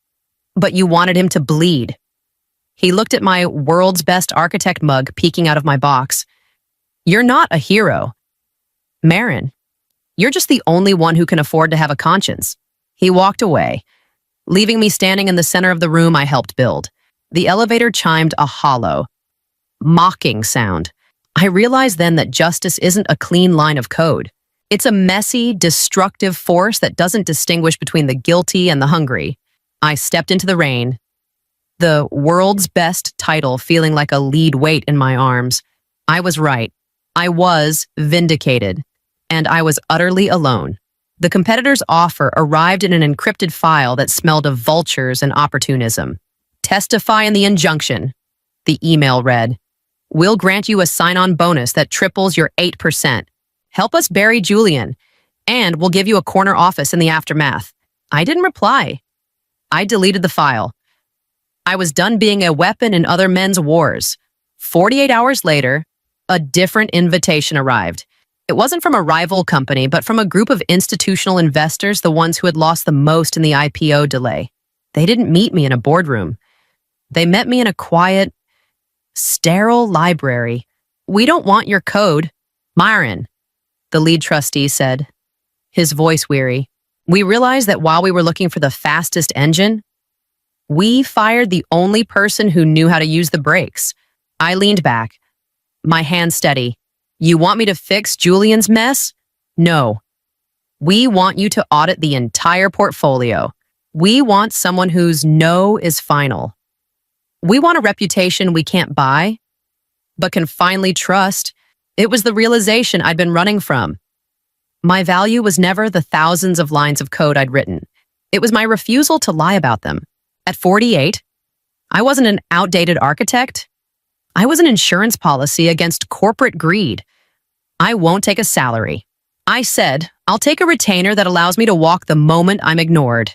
but you wanted him to bleed. He looked at my world's best architect mug peeking out of my box. You're not a hero, Marin. You're just the only one who can afford to have a conscience. He walked away, leaving me standing in the center of the room I helped build. The elevator chimed a hollow, mocking sound. I realized then that justice isn't a clean line of code. It's a messy, destructive force that doesn't distinguish between the guilty and the hungry. I stepped into the rain, the world's best title feeling like a lead weight in my arms. I was right. I was vindicated, and I was utterly alone. The competitor's offer arrived in an encrypted file that smelled of vultures and opportunism. Testify in the injunction, the email read. We'll grant you a sign-on bonus that triples your 8%. Help us bury Julian, and we'll give you a corner office in the aftermath. I didn't reply. I deleted the file. I was done being a weapon in other men's wars. 48 hours later, a different invitation arrived. It wasn't from a rival company, but from a group of institutional investors, the ones who had lost the most in the IPO delay. They didn't meet me in a boardroom. They met me in a quiet, sterile library. We don't want your code, Myron, the lead trustee said, his voice weary. We realized that while we were looking for the fastest engine, we fired the only person who knew how to use the brakes. I leaned back, my hand steady. You want me to fix Julian's mess? No. We want you to audit the entire portfolio. We want someone whose no is final. We want a reputation we can't buy, but can finally trust. It was the realization I'd been running from. My value was never the thousands of lines of code I'd written. It was my refusal to lie about them. At 48, I wasn't an outdated architect. I was an insurance policy against corporate greed. I won't take a salary. I said, I'll take a retainer that allows me to walk the moment I'm ignored.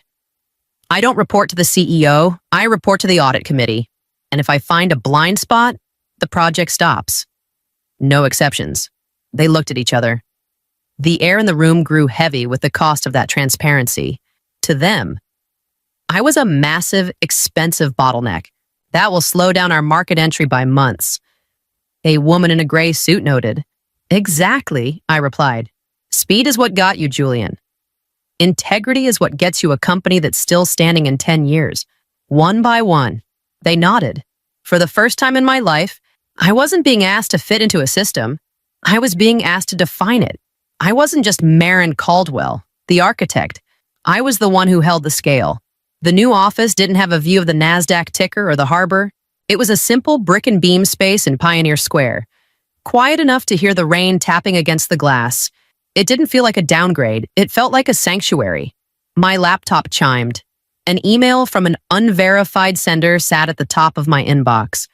I don't report to the CEO, I report to the audit committee. And if I find a blind spot, the project stops. No exceptions. They looked at each other. The air in the room grew heavy with the cost of that transparency. To them, I was a massive, expensive bottleneck. That will slow down our market entry by months. A woman in a gray suit noted. Exactly, I replied. Speed is what got you, Julian. Integrity is what gets you a company that's still standing in 10 years. One by one. They nodded. For the first time in my life, I wasn't being asked to fit into a system. I was being asked to define it. I wasn't just Marin Caldwell, the architect. I was the one who held the scale. The new office didn't have a view of the NASDAQ ticker or the harbor. It was a simple brick and beam space in Pioneer Square. Quiet enough to hear the rain tapping against the glass. It didn't feel like a downgrade. It felt like a sanctuary. My laptop chimed. An email from an unverified sender sat at the top of my inbox.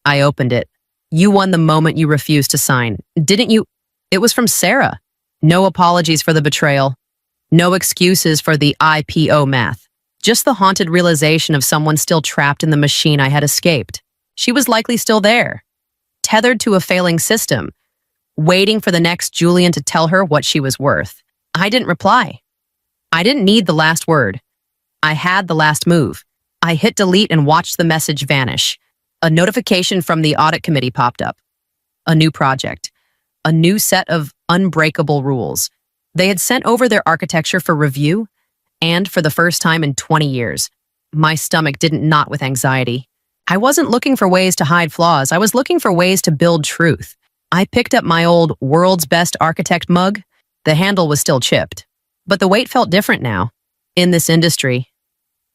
I opened it. You won the moment you refused to sign. Didn't you? It was from Sarah. No apologies for the betrayal. No excuses for the IPO math. Just the haunted realization of someone still trapped in the machine I had escaped. She was likely still there, tethered to a failing system, waiting for the next Julian to tell her what she was worth. I didn't reply. I didn't need the last word. I had the last move. I hit delete and watched the message vanish. A notification from the audit committee popped up. A new project. A new set of unbreakable rules. They had sent over their architecture for review, and for the first time in 20 years, my stomach didn't knot with anxiety. I wasn't looking for ways to hide flaws. I was looking for ways to build truth. I picked up my old world's best architect mug. The handle was still chipped, but the weight felt different now. In this industry,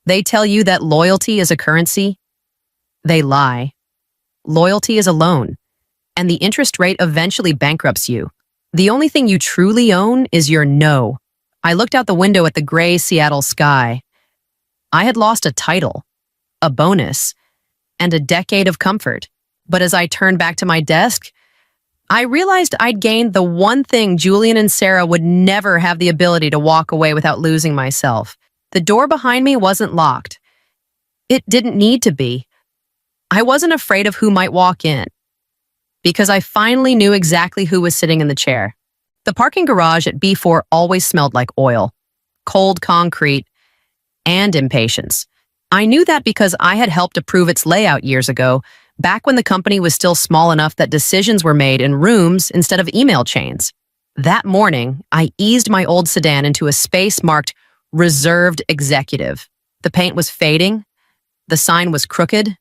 they tell you that loyalty is a currency. They lie. Loyalty is a loan, and the interest rate eventually bankrupts you. The only thing you truly own is your no. I looked out the window at the gray Seattle sky. I had lost a title, a bonus, and a decade of comfort. But as I turned back to my desk, I realized I'd gained the one thing Julian and Sarah would never have the ability to walk away without losing myself. The door behind me wasn't locked. It didn't need to be. I wasn't afraid of who might walk in, because I finally knew exactly who was sitting in the chair. The parking garage at B4 always smelled like oil, cold concrete, and impatience. I knew that because I had helped approve its layout years ago, back when the company was still small enough that decisions were made in rooms instead of email chains. That morning, I eased my old sedan into a space marked Reserved Executive. The paint was fading. The sign was crooked.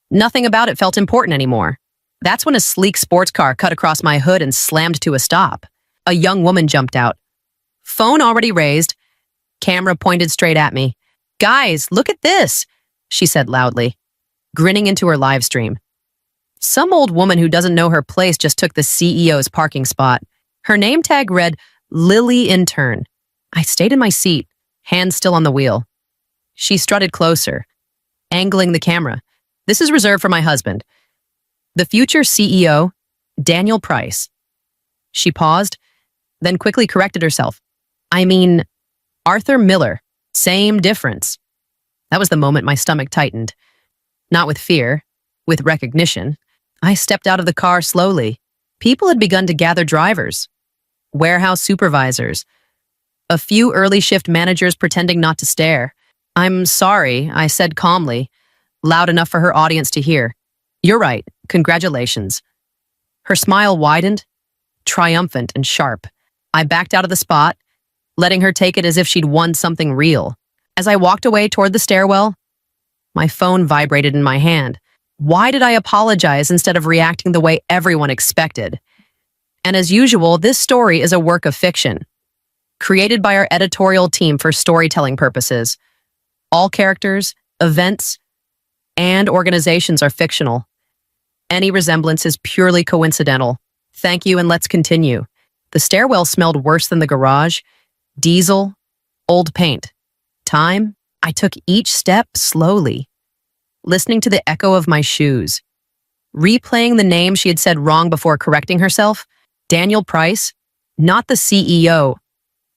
Nothing about it felt important anymore. That's when a sleek sports car cut across my hood and slammed to a stop. A young woman jumped out. Phone already raised. Camera pointed straight at me. "Guys, look at this," she said loudly, grinning into her live stream. Some old woman who doesn't know her place just took the CEO's parking spot. Her name tag read, Lily Intern. I stayed in my seat, hands still on the wheel. She strutted closer, angling the camera. "This is reserved for my husband, the future CEO, Daniel Price." She paused, then quickly corrected herself. "I mean, Arthur Miller. Same difference." That was the moment my stomach tightened. Not with fear, with recognition. I stepped out of the car slowly. People had begun to gather drivers, warehouse supervisors, a few early shift managers pretending not to stare. "I'm sorry," I said calmly, loud enough for her audience to hear. "You're right. Congratulations." Her smile widened, triumphant and sharp. I backed out of the spot, letting her take it as if she'd won something real. As I walked away toward the stairwell, my phone vibrated in my hand. Why did I apologize instead of reacting the way everyone expected? And as usual, this story is a work of fiction, created by our editorial team for storytelling purposes. All characters, events, and organizations are fictional. Any resemblance is purely coincidental. Thank you, and let's continue. The stairwell smelled worse than the garage. Diesel, old paint. Time, I took each step slowly, listening to the echo of my shoes, replaying the name she had said wrong before correcting herself. Daniel Price, not the CEO,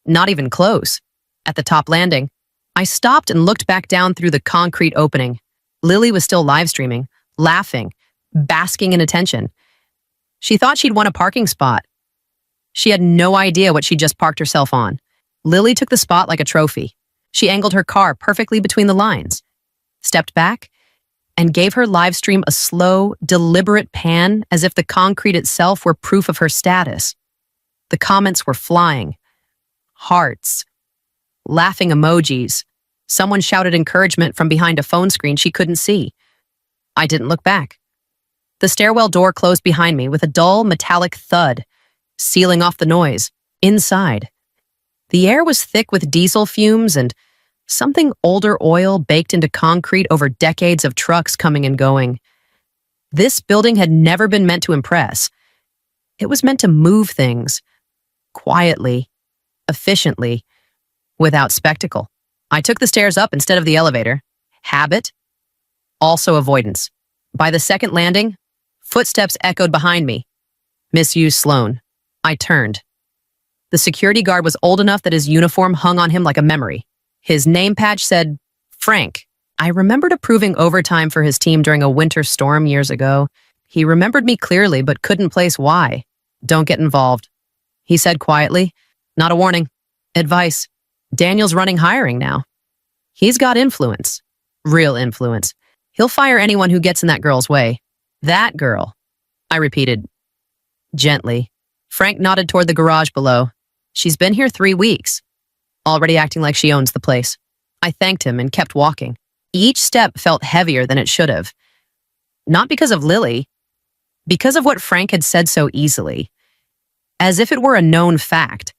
not even close. At the top landing, I stopped and looked back down through the concrete opening. Lily was still live streaming, laughing, basking in attention. She thought she'd won a parking spot. She had no idea what she'd just parked herself on. Lily took the spot like a trophy. She angled her car perfectly between the lines, stepped back, and gave her live stream a slow, deliberate pan as if the concrete itself were proof of her status. The comments were flying. Hearts. Laughing emojis. Someone shouted encouragement from behind a phone screen she couldn't see. I didn't look back. The stairwell door closed behind me with a dull, metallic thud, sealing off the noise. Inside, the air was thick with diesel fumes and something older oil baked into concrete over decades of trucks coming and going. This building had never been meant to impress. It was meant to move things, quietly, efficiently, without spectacle. I took the stairs up instead of the elevator. Habit, also avoidance. By the second landing, footsteps echoed behind me. Miss U. Sloan. I turned. The security guard was old enough that his uniform hung on him like a memory. His name patch said, Frank. I remembered approving overtime for his team during a winter storm years ago. He remembered me clearly, but couldn't place why. Don't get involved, he said quietly. Not a warning. Advice. Daniel's running hiring now. He's got influence. Real influence. He'll fire anyone who gets in that girl's way. That girl, I repeated, gently. Frank nodded toward the garage below. She's been here 3 weeks, already acting like she owns the place. I thanked him and kept walking. Each step felt heavier than it should have. Not because of Lily, because of what Frank had said so easily. As if it were a known fact.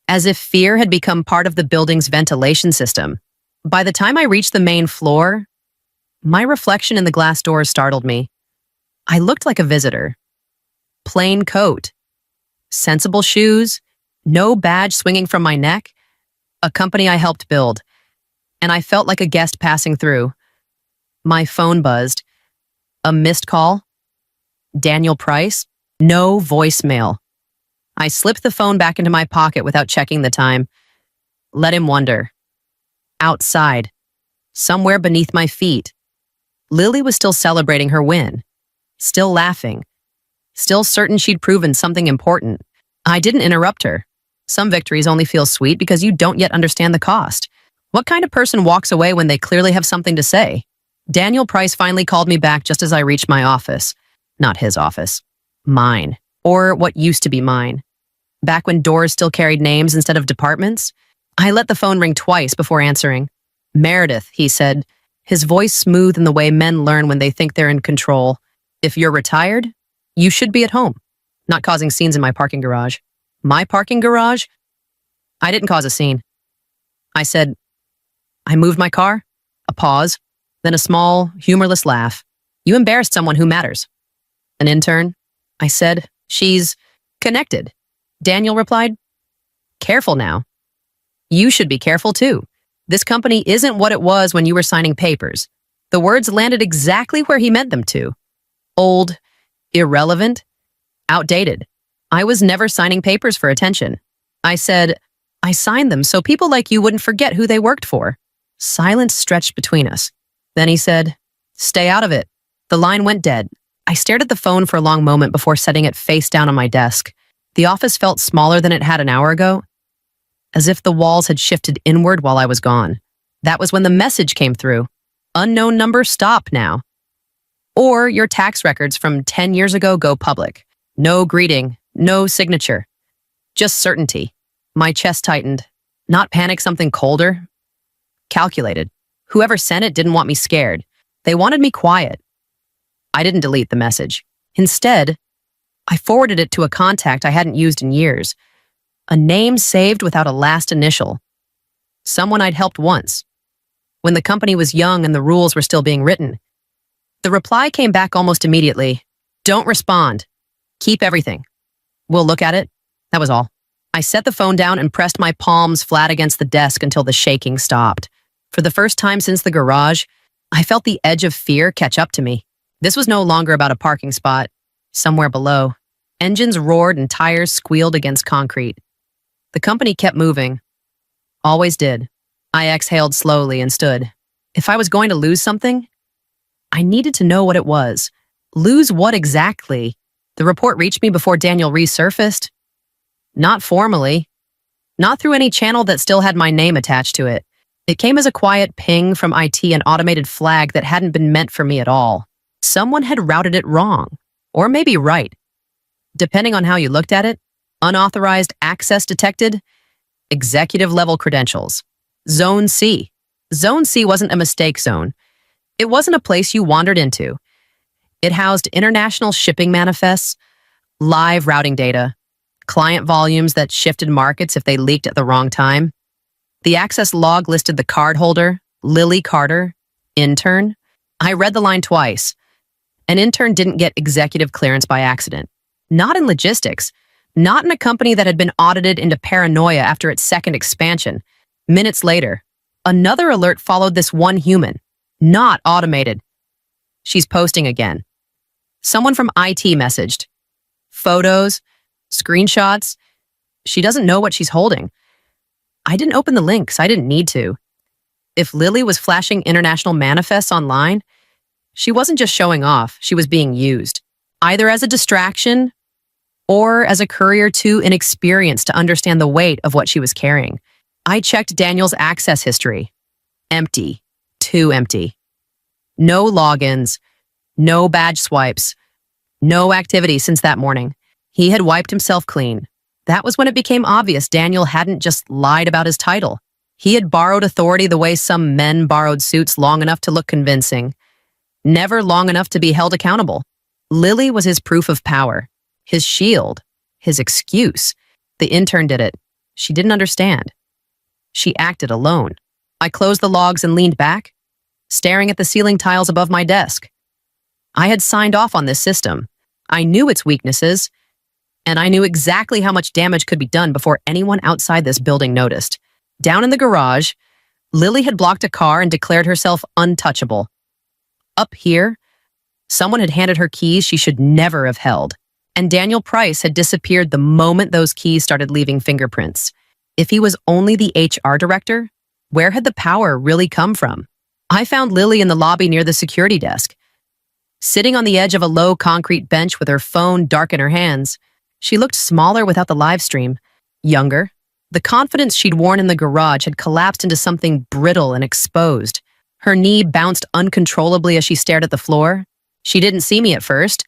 As if fear had become part of the building's ventilation system. By the time I reached the main floor, my reflection in the glass door startled me. I looked like a visitor. Plain coat, sensible shoes, no badge swinging from my neck, a company I helped build. and I felt like a guest passing through. My phone buzzed. A missed call? Daniel Price? No voicemail. I slipped the phone back into my pocket without checking the time. Let him wonder. Outside, somewhere beneath my feet, Lily was still celebrating her win, still laughing, still certain she'd proven something important. I didn't interrupt her. Some victories only feel sweet because you don't yet understand the cost. What kind of person walks away when they clearly have something to say? Daniel Price finally called me back just as I reached my office. Not his office. Mine. Or what used to be mine. Back when doors still carried names instead of departments, I let the phone ring twice before answering. Meredith, he said, his voice smooth in the way men learn when they think they're in control. If you're retired, you should be at home, not causing scenes in my parking garage. My parking garage? I didn't cause a scene. I said, I moved my car. A pause, then a small, humorless laugh. You embarrassed someone who matters. An intern? I said, she's connected. Daniel replied, careful now. You should be careful too. This company isn't what it was when you were signing papers. The words landed exactly where he meant them to. Old, irrelevant, outdated. I was never signing papers for attention. I said, I signed them so people like you wouldn't forget who they worked for. Silence stretched between us. Then he said, stay out of it. The line went dead. I stared at the phone for a long moment before setting it face down on my desk. The office felt smaller than it had an hour ago, as if the walls had shifted inward while I was gone. That was when the message came through. Unknown number, stop now. Or your tax records from 10 years ago go public. No greeting, no signature. Just certainty. My chest tightened. Not panic, something colder. Calculated. Whoever sent it didn't want me scared. They wanted me quiet. I didn't delete the message. Instead, I forwarded it to a contact I hadn't used in years. A name saved without a last initial. Someone I'd helped once, when the company was young and the rules were still being written. The reply came back almost immediately. Don't respond. Keep everything. We'll look at it. That was all. I set the phone down and pressed my palms flat against the desk until the shaking stopped. For the first time since the garage, I felt the edge of fear catch up to me. This was no longer about a parking spot. Somewhere below, engines roared and tires squealed against concrete. The company kept moving. Always did. I exhaled slowly and stood. If I was going to lose something, I needed to know what it was. Lose what exactly? The report reached me before Daniel resurfaced. Not formally. Not through any channel that still had my name attached to it. It came as a quiet ping from IT, an automated flag that hadn't been meant for me at all. Someone had routed it wrong. Or maybe right. Depending on how you looked at it. Unauthorized access detected. Executive-level credentials. Zone C. Zone C wasn't a mistake zone. It wasn't a place you wandered into. It housed international shipping manifests, live routing data, client volumes that shifted markets if they leaked at the wrong time. The access log listed the cardholder, Lily Carter, intern. I read the line twice. An intern didn't get executive clearance by accident. Not in logistics. Not in a company that had been audited into paranoia after its second expansion. Minutes later, another alert followed this one human. Not automated. She's posting again. Someone from IT messaged. Photos, screenshots. She doesn't know what she's holding. I didn't open the links. I didn't need to. If Lily was flashing international manifests online, she wasn't just showing off. She was being used, either as a distraction or as a courier too inexperienced to understand the weight of what she was carrying. I checked Daniel's access history. Empty. Too empty. No logins. No badge swipes. No activity since that morning. He had wiped himself clean. That was when it became obvious Daniel hadn't just lied about his title. He had borrowed authority the way some men borrowed suits long enough to look convincing. Never long enough to be held accountable. Lily was his proof of power. His shield. His excuse. The intern did it. She didn't understand. She acted alone. I closed the logs and leaned back, staring at the ceiling tiles above my desk. I had signed off on this system. I knew its weaknesses, and I knew exactly how much damage could be done before anyone outside this building noticed. Down in the garage, Lily had blocked a car and declared herself untouchable. Up here, someone had handed her keys she should never have held, and Daniel Price had disappeared the moment those keys started leaving fingerprints. If he was only the HR director, where had the power really come from? I found Lily in the lobby near the security desk. Sitting on the edge of a low concrete bench with her phone dark in her hands, she looked smaller without the live stream, younger. The confidence she'd worn in the garage had collapsed into something brittle and exposed. Her knee bounced uncontrollably as she stared at the floor. She didn't see me at first.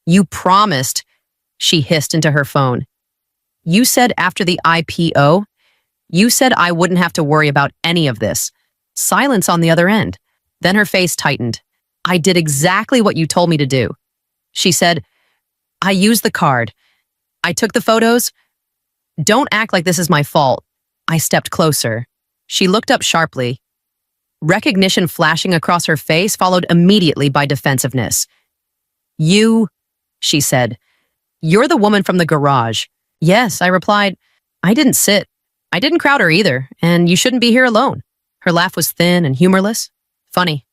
"You promised," she hissed into her phone. "You said after the IPO, you said I wouldn't have to worry about any of this." Silence on the other end. Then her face tightened. "I did exactly what you told me to do." She said, "I used the card. I took the photos. Don't act like this is my fault." I stepped closer. She looked up sharply. Recognition flashing across her face followed immediately by defensiveness. "You," she said, "you're the woman from the garage." "Yes," I replied. "I didn't sit. I didn't crowd her either, and you shouldn't be here alone." Her laugh was thin and humorless. "Funny.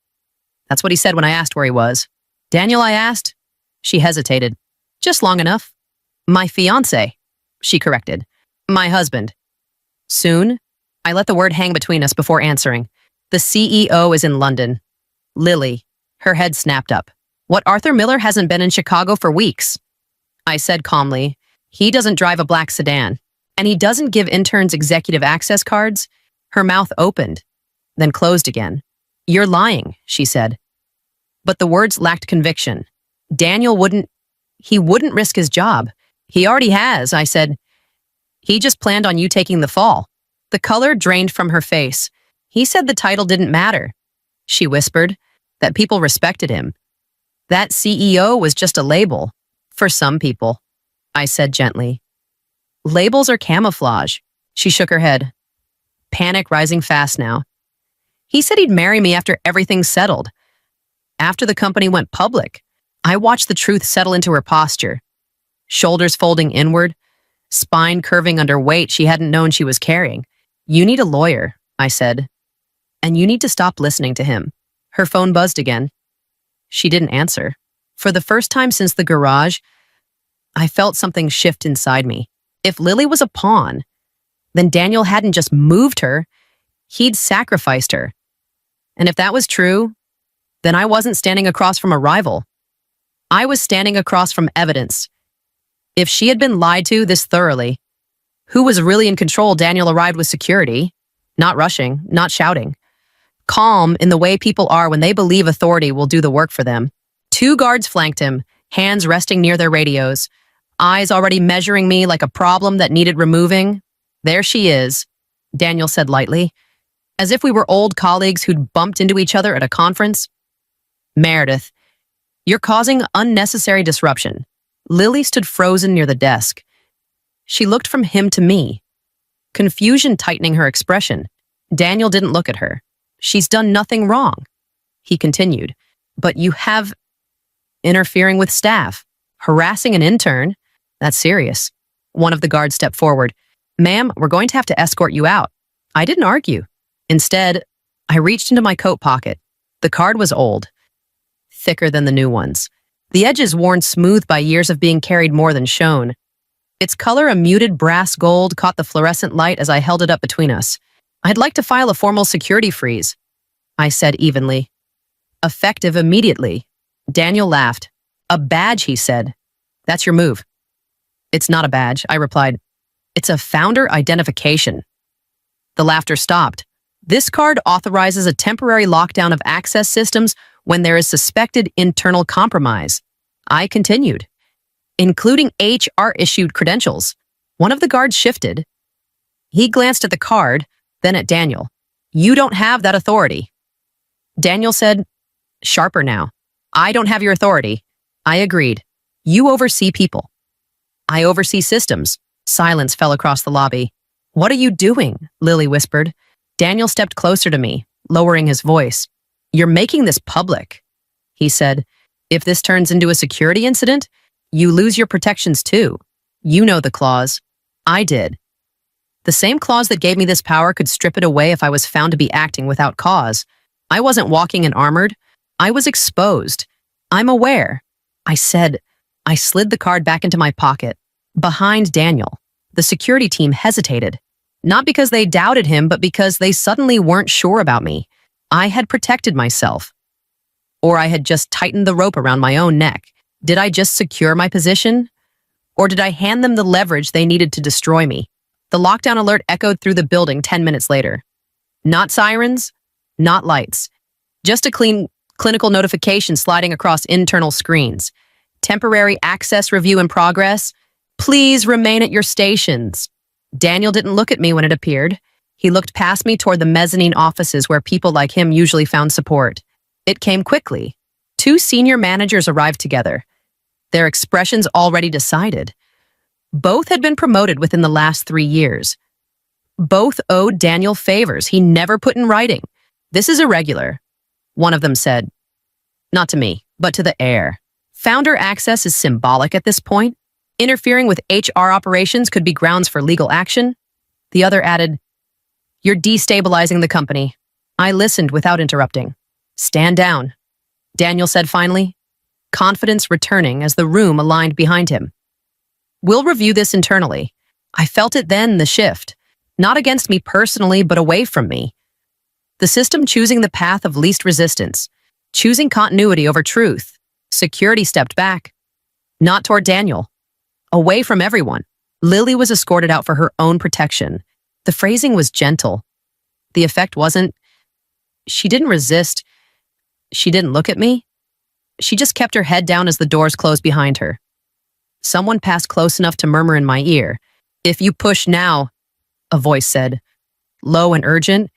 That's what he said when I asked where he was." "Daniel," I asked. She hesitated. "Just long enough." "My fiancé," she corrected. "My husband." "Soon?" I let the word hang between us before answering. "The CEO is in London." "Lily." Her head snapped up. "What, Arthur Miller hasn't been in Chicago for weeks?" I said calmly, "He doesn't drive a black sedan, and he doesn't give interns executive access cards." Her mouth opened, then closed again. "You're lying," she said. But the words lacked conviction. Daniel wouldn't risk his job. "He already has," I said. "He just planned on you taking the fall." The color drained from her face. "He said the title didn't matter," she whispered, "that people respected him. That CEO was just a label. For some people," I said gently. "Labels are camouflage." She shook her head. Panic rising fast now. "He said he'd marry me after everything's settled. After the company went public." I watched the truth settle into her posture. Shoulders folding inward, spine curving under weight she hadn't known she was carrying. "You need a lawyer," I said. "And you need to stop listening to him." Her phone buzzed again. She didn't answer. For the first time since the garage, I felt something shift inside me. If Lily was a pawn, then Daniel hadn't just moved her, he'd sacrificed her. And if that was true, then I wasn't standing across from a rival. I was standing across from evidence. If she had been lied to this thoroughly, who was really in control? Daniel arrived with security, not rushing, not shouting. Calm in the way people are when they believe authority will do the work for them. 2 guards flanked him, hands resting near their radios, eyes already measuring me like a problem that needed removing. "There she is," Daniel said lightly, as if we were old colleagues who'd bumped into each other at a conference. "Meredith, you're causing unnecessary disruption." Lily stood frozen near the desk. She looked from him to me, confusion tightening her expression. Daniel didn't look at her. "She's done nothing wrong," he continued. "But you have interfering with staff, harassing an intern. That's serious." One of the guards stepped forward. "Ma'am, we're going to have to escort you out." I didn't argue. Instead, I reached into my coat pocket. The card was old, thicker than the new ones. The edges worn smooth by years of being carried more than shown. Its color, a muted brass gold, caught the fluorescent light as I held it up between us. "I'd like to file a formal security freeze," I said evenly. "Effective immediately." Daniel laughed. "A badge," he said. "That's your move." "It's not a badge," I replied. "It's a founder identification." The laughter stopped. "This card authorizes a temporary lockdown of access systems when there is suspected internal compromise." I continued, "Including HR-issued credentials." One of the guards shifted. He glanced at the card, then at Daniel. "You don't have that authority." Daniel said, sharper now, "I don't have your authority." I agreed. "You oversee people." "I oversee systems." Silence fell across the lobby. "What are you doing?" Lily whispered. Daniel stepped closer to me, lowering his voice. "You're making this public," he said. "If this turns into a security incident, you lose your protections too. You know the clause." I did. The same clause that gave me this power could strip it away if I was found to be acting without cause. I wasn't walking in armored. I was exposed. I'm aware. I said. I slid the card back into my pocket, behind Daniel. The security team hesitated. Not because they doubted him, but because they suddenly weren't sure about me. I had protected myself. Or I had just tightened the rope around my own neck. Did I just secure my position? Or did I hand them the leverage they needed to destroy me? The lockdown alert echoed through the building 10 minutes later. Not sirens, not lights. Just a clean clinical notification sliding across internal screens. Temporary access review in progress. Please remain at your stations. Daniel didn't look at me when it appeared. He looked past me toward the mezzanine offices where people like him usually found support. It came quickly. 2 senior managers arrived together. Their expressions already decided. Both had been promoted within the last 3 years. Both owed Daniel favors he never put in writing. This is irregular, one of them said. Not to me, but to the heir. Founder access is symbolic at this point. Interfering with HR operations could be grounds for legal action. The other added, "You're destabilizing the company." I listened without interrupting. "Stand down," Daniel said finally, confidence returning as the room aligned behind him. "We'll review this internally." I felt it then, the shift. Not against me personally, but away from me. The system choosing the path of least resistance, choosing continuity over truth. Security stepped back. Not toward Daniel. Away from everyone. Lily was escorted out for her own protection. The phrasing was gentle. The effect wasn't, she didn't resist. She didn't look at me. She just kept her head down as the doors closed behind her. Someone passed close enough to murmur in my ear. "If you push now," a voice said, low and urgent,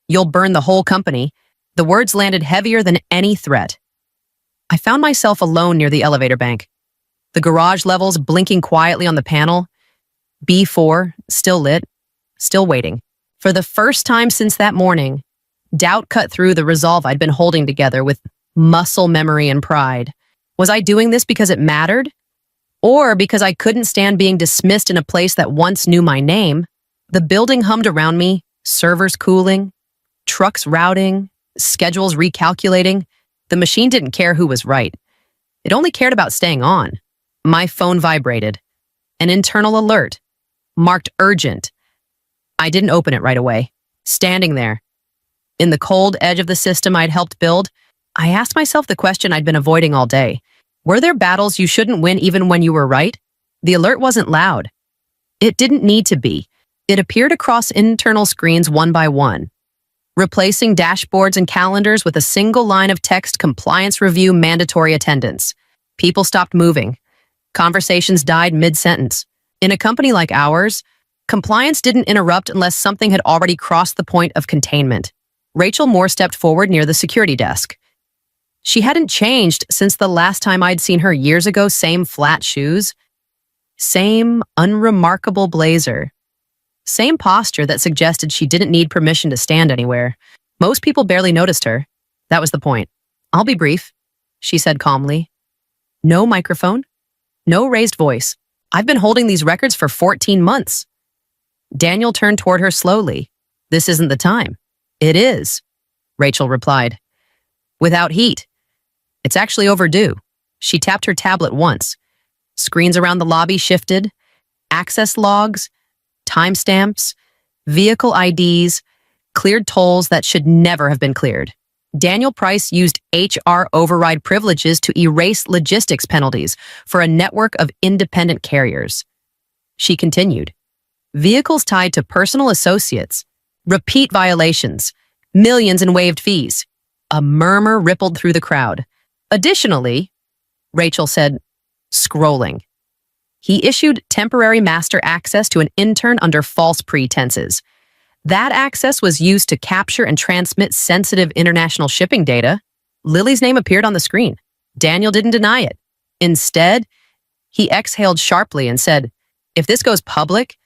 "you'll burn the whole company." The words landed heavier than any threat. I found myself alone near the elevator bank. The garage levels blinking quietly on the panel. B4, still lit, still waiting. For the first time since that morning, doubt cut through the resolve I'd been holding together with muscle memory and pride. Was I doing this because it mattered? Or because I couldn't stand being dismissed in a place that once knew my name? The building hummed around me, servers cooling, trucks routing, schedules recalculating. The machine didn't care who was right. It only cared about staying on. My phone vibrated. An internal alert, marked urgent. I didn't open it right away. Standing there, in the cold edge of the system I'd helped build, I asked myself the question I'd been avoiding all day. Were there battles you shouldn't win even when you were right? The alert wasn't loud. It didn't need to be. It appeared across internal screens one by one, replacing dashboards and calendars with a single line of text: compliance review, mandatory attendance. People stopped moving. Conversations died mid-sentence. In a company like ours, compliance didn't interrupt unless something had already crossed the point of containment. Rachel Moore stepped forward near the security desk. She hadn't changed since the last time I'd seen her years ago. Same flat shoes, same unremarkable blazer, same posture that suggested she didn't need permission to stand anywhere. Most people barely noticed her. That was the point. "I'll be brief," she said calmly. No microphone, no raised voice. "I've been holding these records for 14 months. Daniel turned toward her slowly. "This isn't the time." "It is," Rachel replied, without heat. "It's actually overdue." She tapped her tablet once. Screens around the lobby shifted. Access logs, timestamps, vehicle IDs, cleared tolls that should never have been cleared. Daniel Price used HR override privileges to erase logistics penalties for a network of independent carriers. She continued. Vehicles tied to personal associates, repeat violations, millions in waived fees. A murmur rippled through the crowd. "Additionally," Rachel said, scrolling, "he issued temporary master access to an intern under false pretenses. That access was used to capture and transmit sensitive international shipping data." Lily's name appeared on the screen. Daniel didn't deny it. Instead, he exhaled sharply and said, "If this goes public,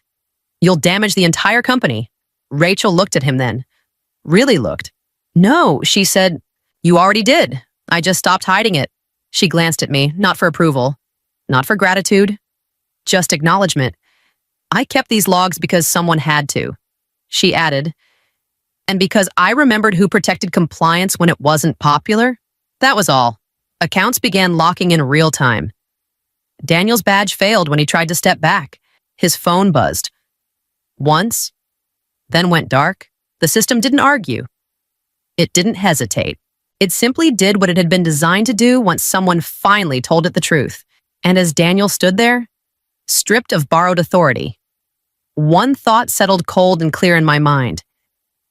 you'll damage the entire company." Rachel looked at him then. Really looked. "No," she said. "You already did. I just stopped hiding it." She glanced at me, not for approval, not for gratitude, just acknowledgement. I kept these logs because someone had to. She added, and because I remembered who protected compliance when it wasn't popular. That was all. Accounts began locking in real time. Daniel's badge failed when he tried to step back. His phone buzzed. Once, then went dark. The system didn't argue. It didn't hesitate. It simply did what it had been designed to do once someone finally told it the truth. And as Daniel stood there, stripped of borrowed authority, one thought settled cold and clear in my mind.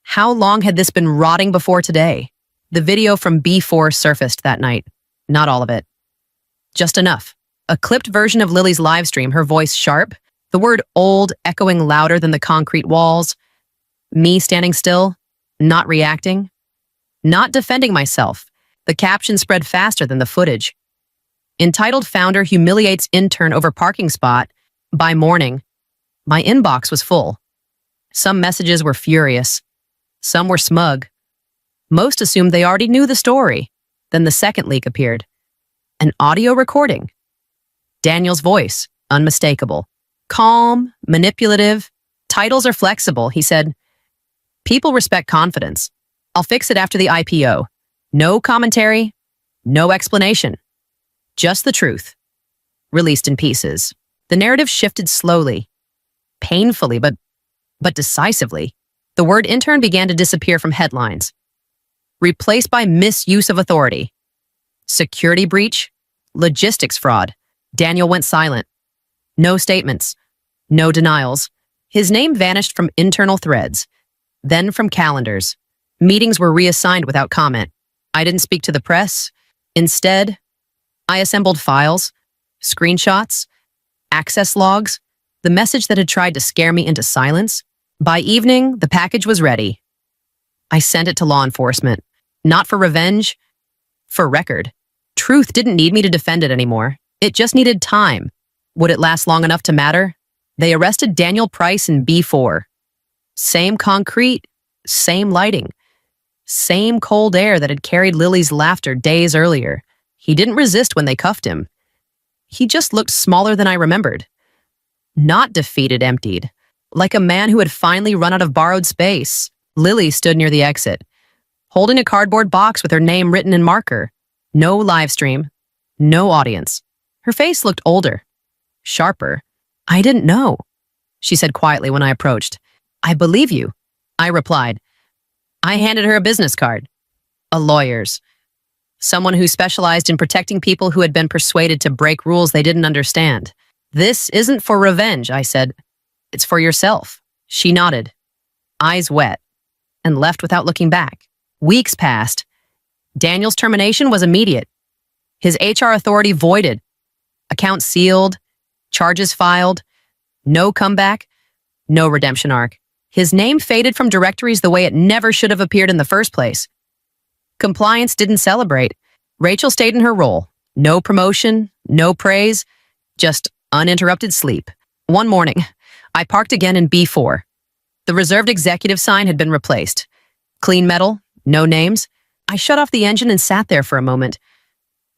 How long had this been rotting before today? The video from B4 surfaced that night. Not all of it. Just enough. A clipped version of Lily's livestream, her voice sharp, the word old echoing louder than the concrete walls, me standing still, not reacting, not defending myself. The caption spread faster than the footage. Entitled Founder Humiliates Intern Over Parking Spot. By morning, my inbox was full. Some messages were furious. Some were smug. Most assumed they already knew the story. Then the second leak appeared. An audio recording. Daniel's voice, unmistakable. Calm, manipulative. Titles are flexible, he said. People respect confidence. I'll fix it after the IPO. No commentary, no explanation. Just the truth. Released in pieces. The narrative shifted slowly, painfully, but decisively. The word intern began to disappear from headlines, replaced by misuse of authority, security breach, logistics fraud. Daniel went silent. No statements, no denials. His name vanished from internal threads, then from calendars. Meetings were reassigned without comment. I didn't speak to the press. Instead, I assembled files, screenshots, access logs, the message that had tried to scare me into silence. By evening, the package was ready. I sent it to law enforcement, not for revenge, for record. Truth didn't need me to defend it anymore. It just needed time. Would it last long enough to matter? They arrested Daniel Price in B4. Same concrete, same lighting, same cold air that had carried Lily's laughter days earlier. He didn't resist when they cuffed him. He just looked smaller than I remembered. Not defeated, emptied. Like a man who had finally run out of borrowed space. Lily stood near the exit, holding a cardboard box with her name written in marker. No live stream, no audience. Her face looked older, sharper. I didn't know, she said quietly when I approached. I believe you, I replied. I handed her a business card. A lawyer's. Someone who specialized in protecting people who had been persuaded to break rules they didn't understand. This isn't for revenge, I said. It's for yourself. She nodded, eyes wet, and left without looking back. Weeks passed. Daniel's termination was immediate. His HR authority voided. Accounts sealed. Charges filed. No comeback. No redemption arc. His name faded from directories the way it never should have appeared in the first place. Compliance didn't celebrate. Rachel stayed in her role. No promotion, no praise, just uninterrupted sleep. One morning, I parked again in B4. The reserved executive sign had been replaced. Clean metal, no names. I shut off the engine and sat there for a moment.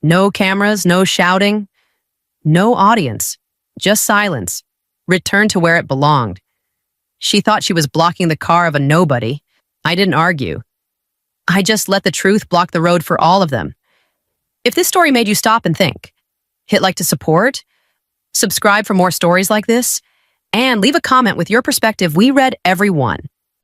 No cameras, no shouting, no audience, just silence. Returned to where it belonged. She thought she was blocking the car of a nobody. I didn't argue. I just let the truth block the road for all of them. If this story made you stop and think, hit like to support, subscribe for more stories like this, and leave a comment with your perspective. We read every one.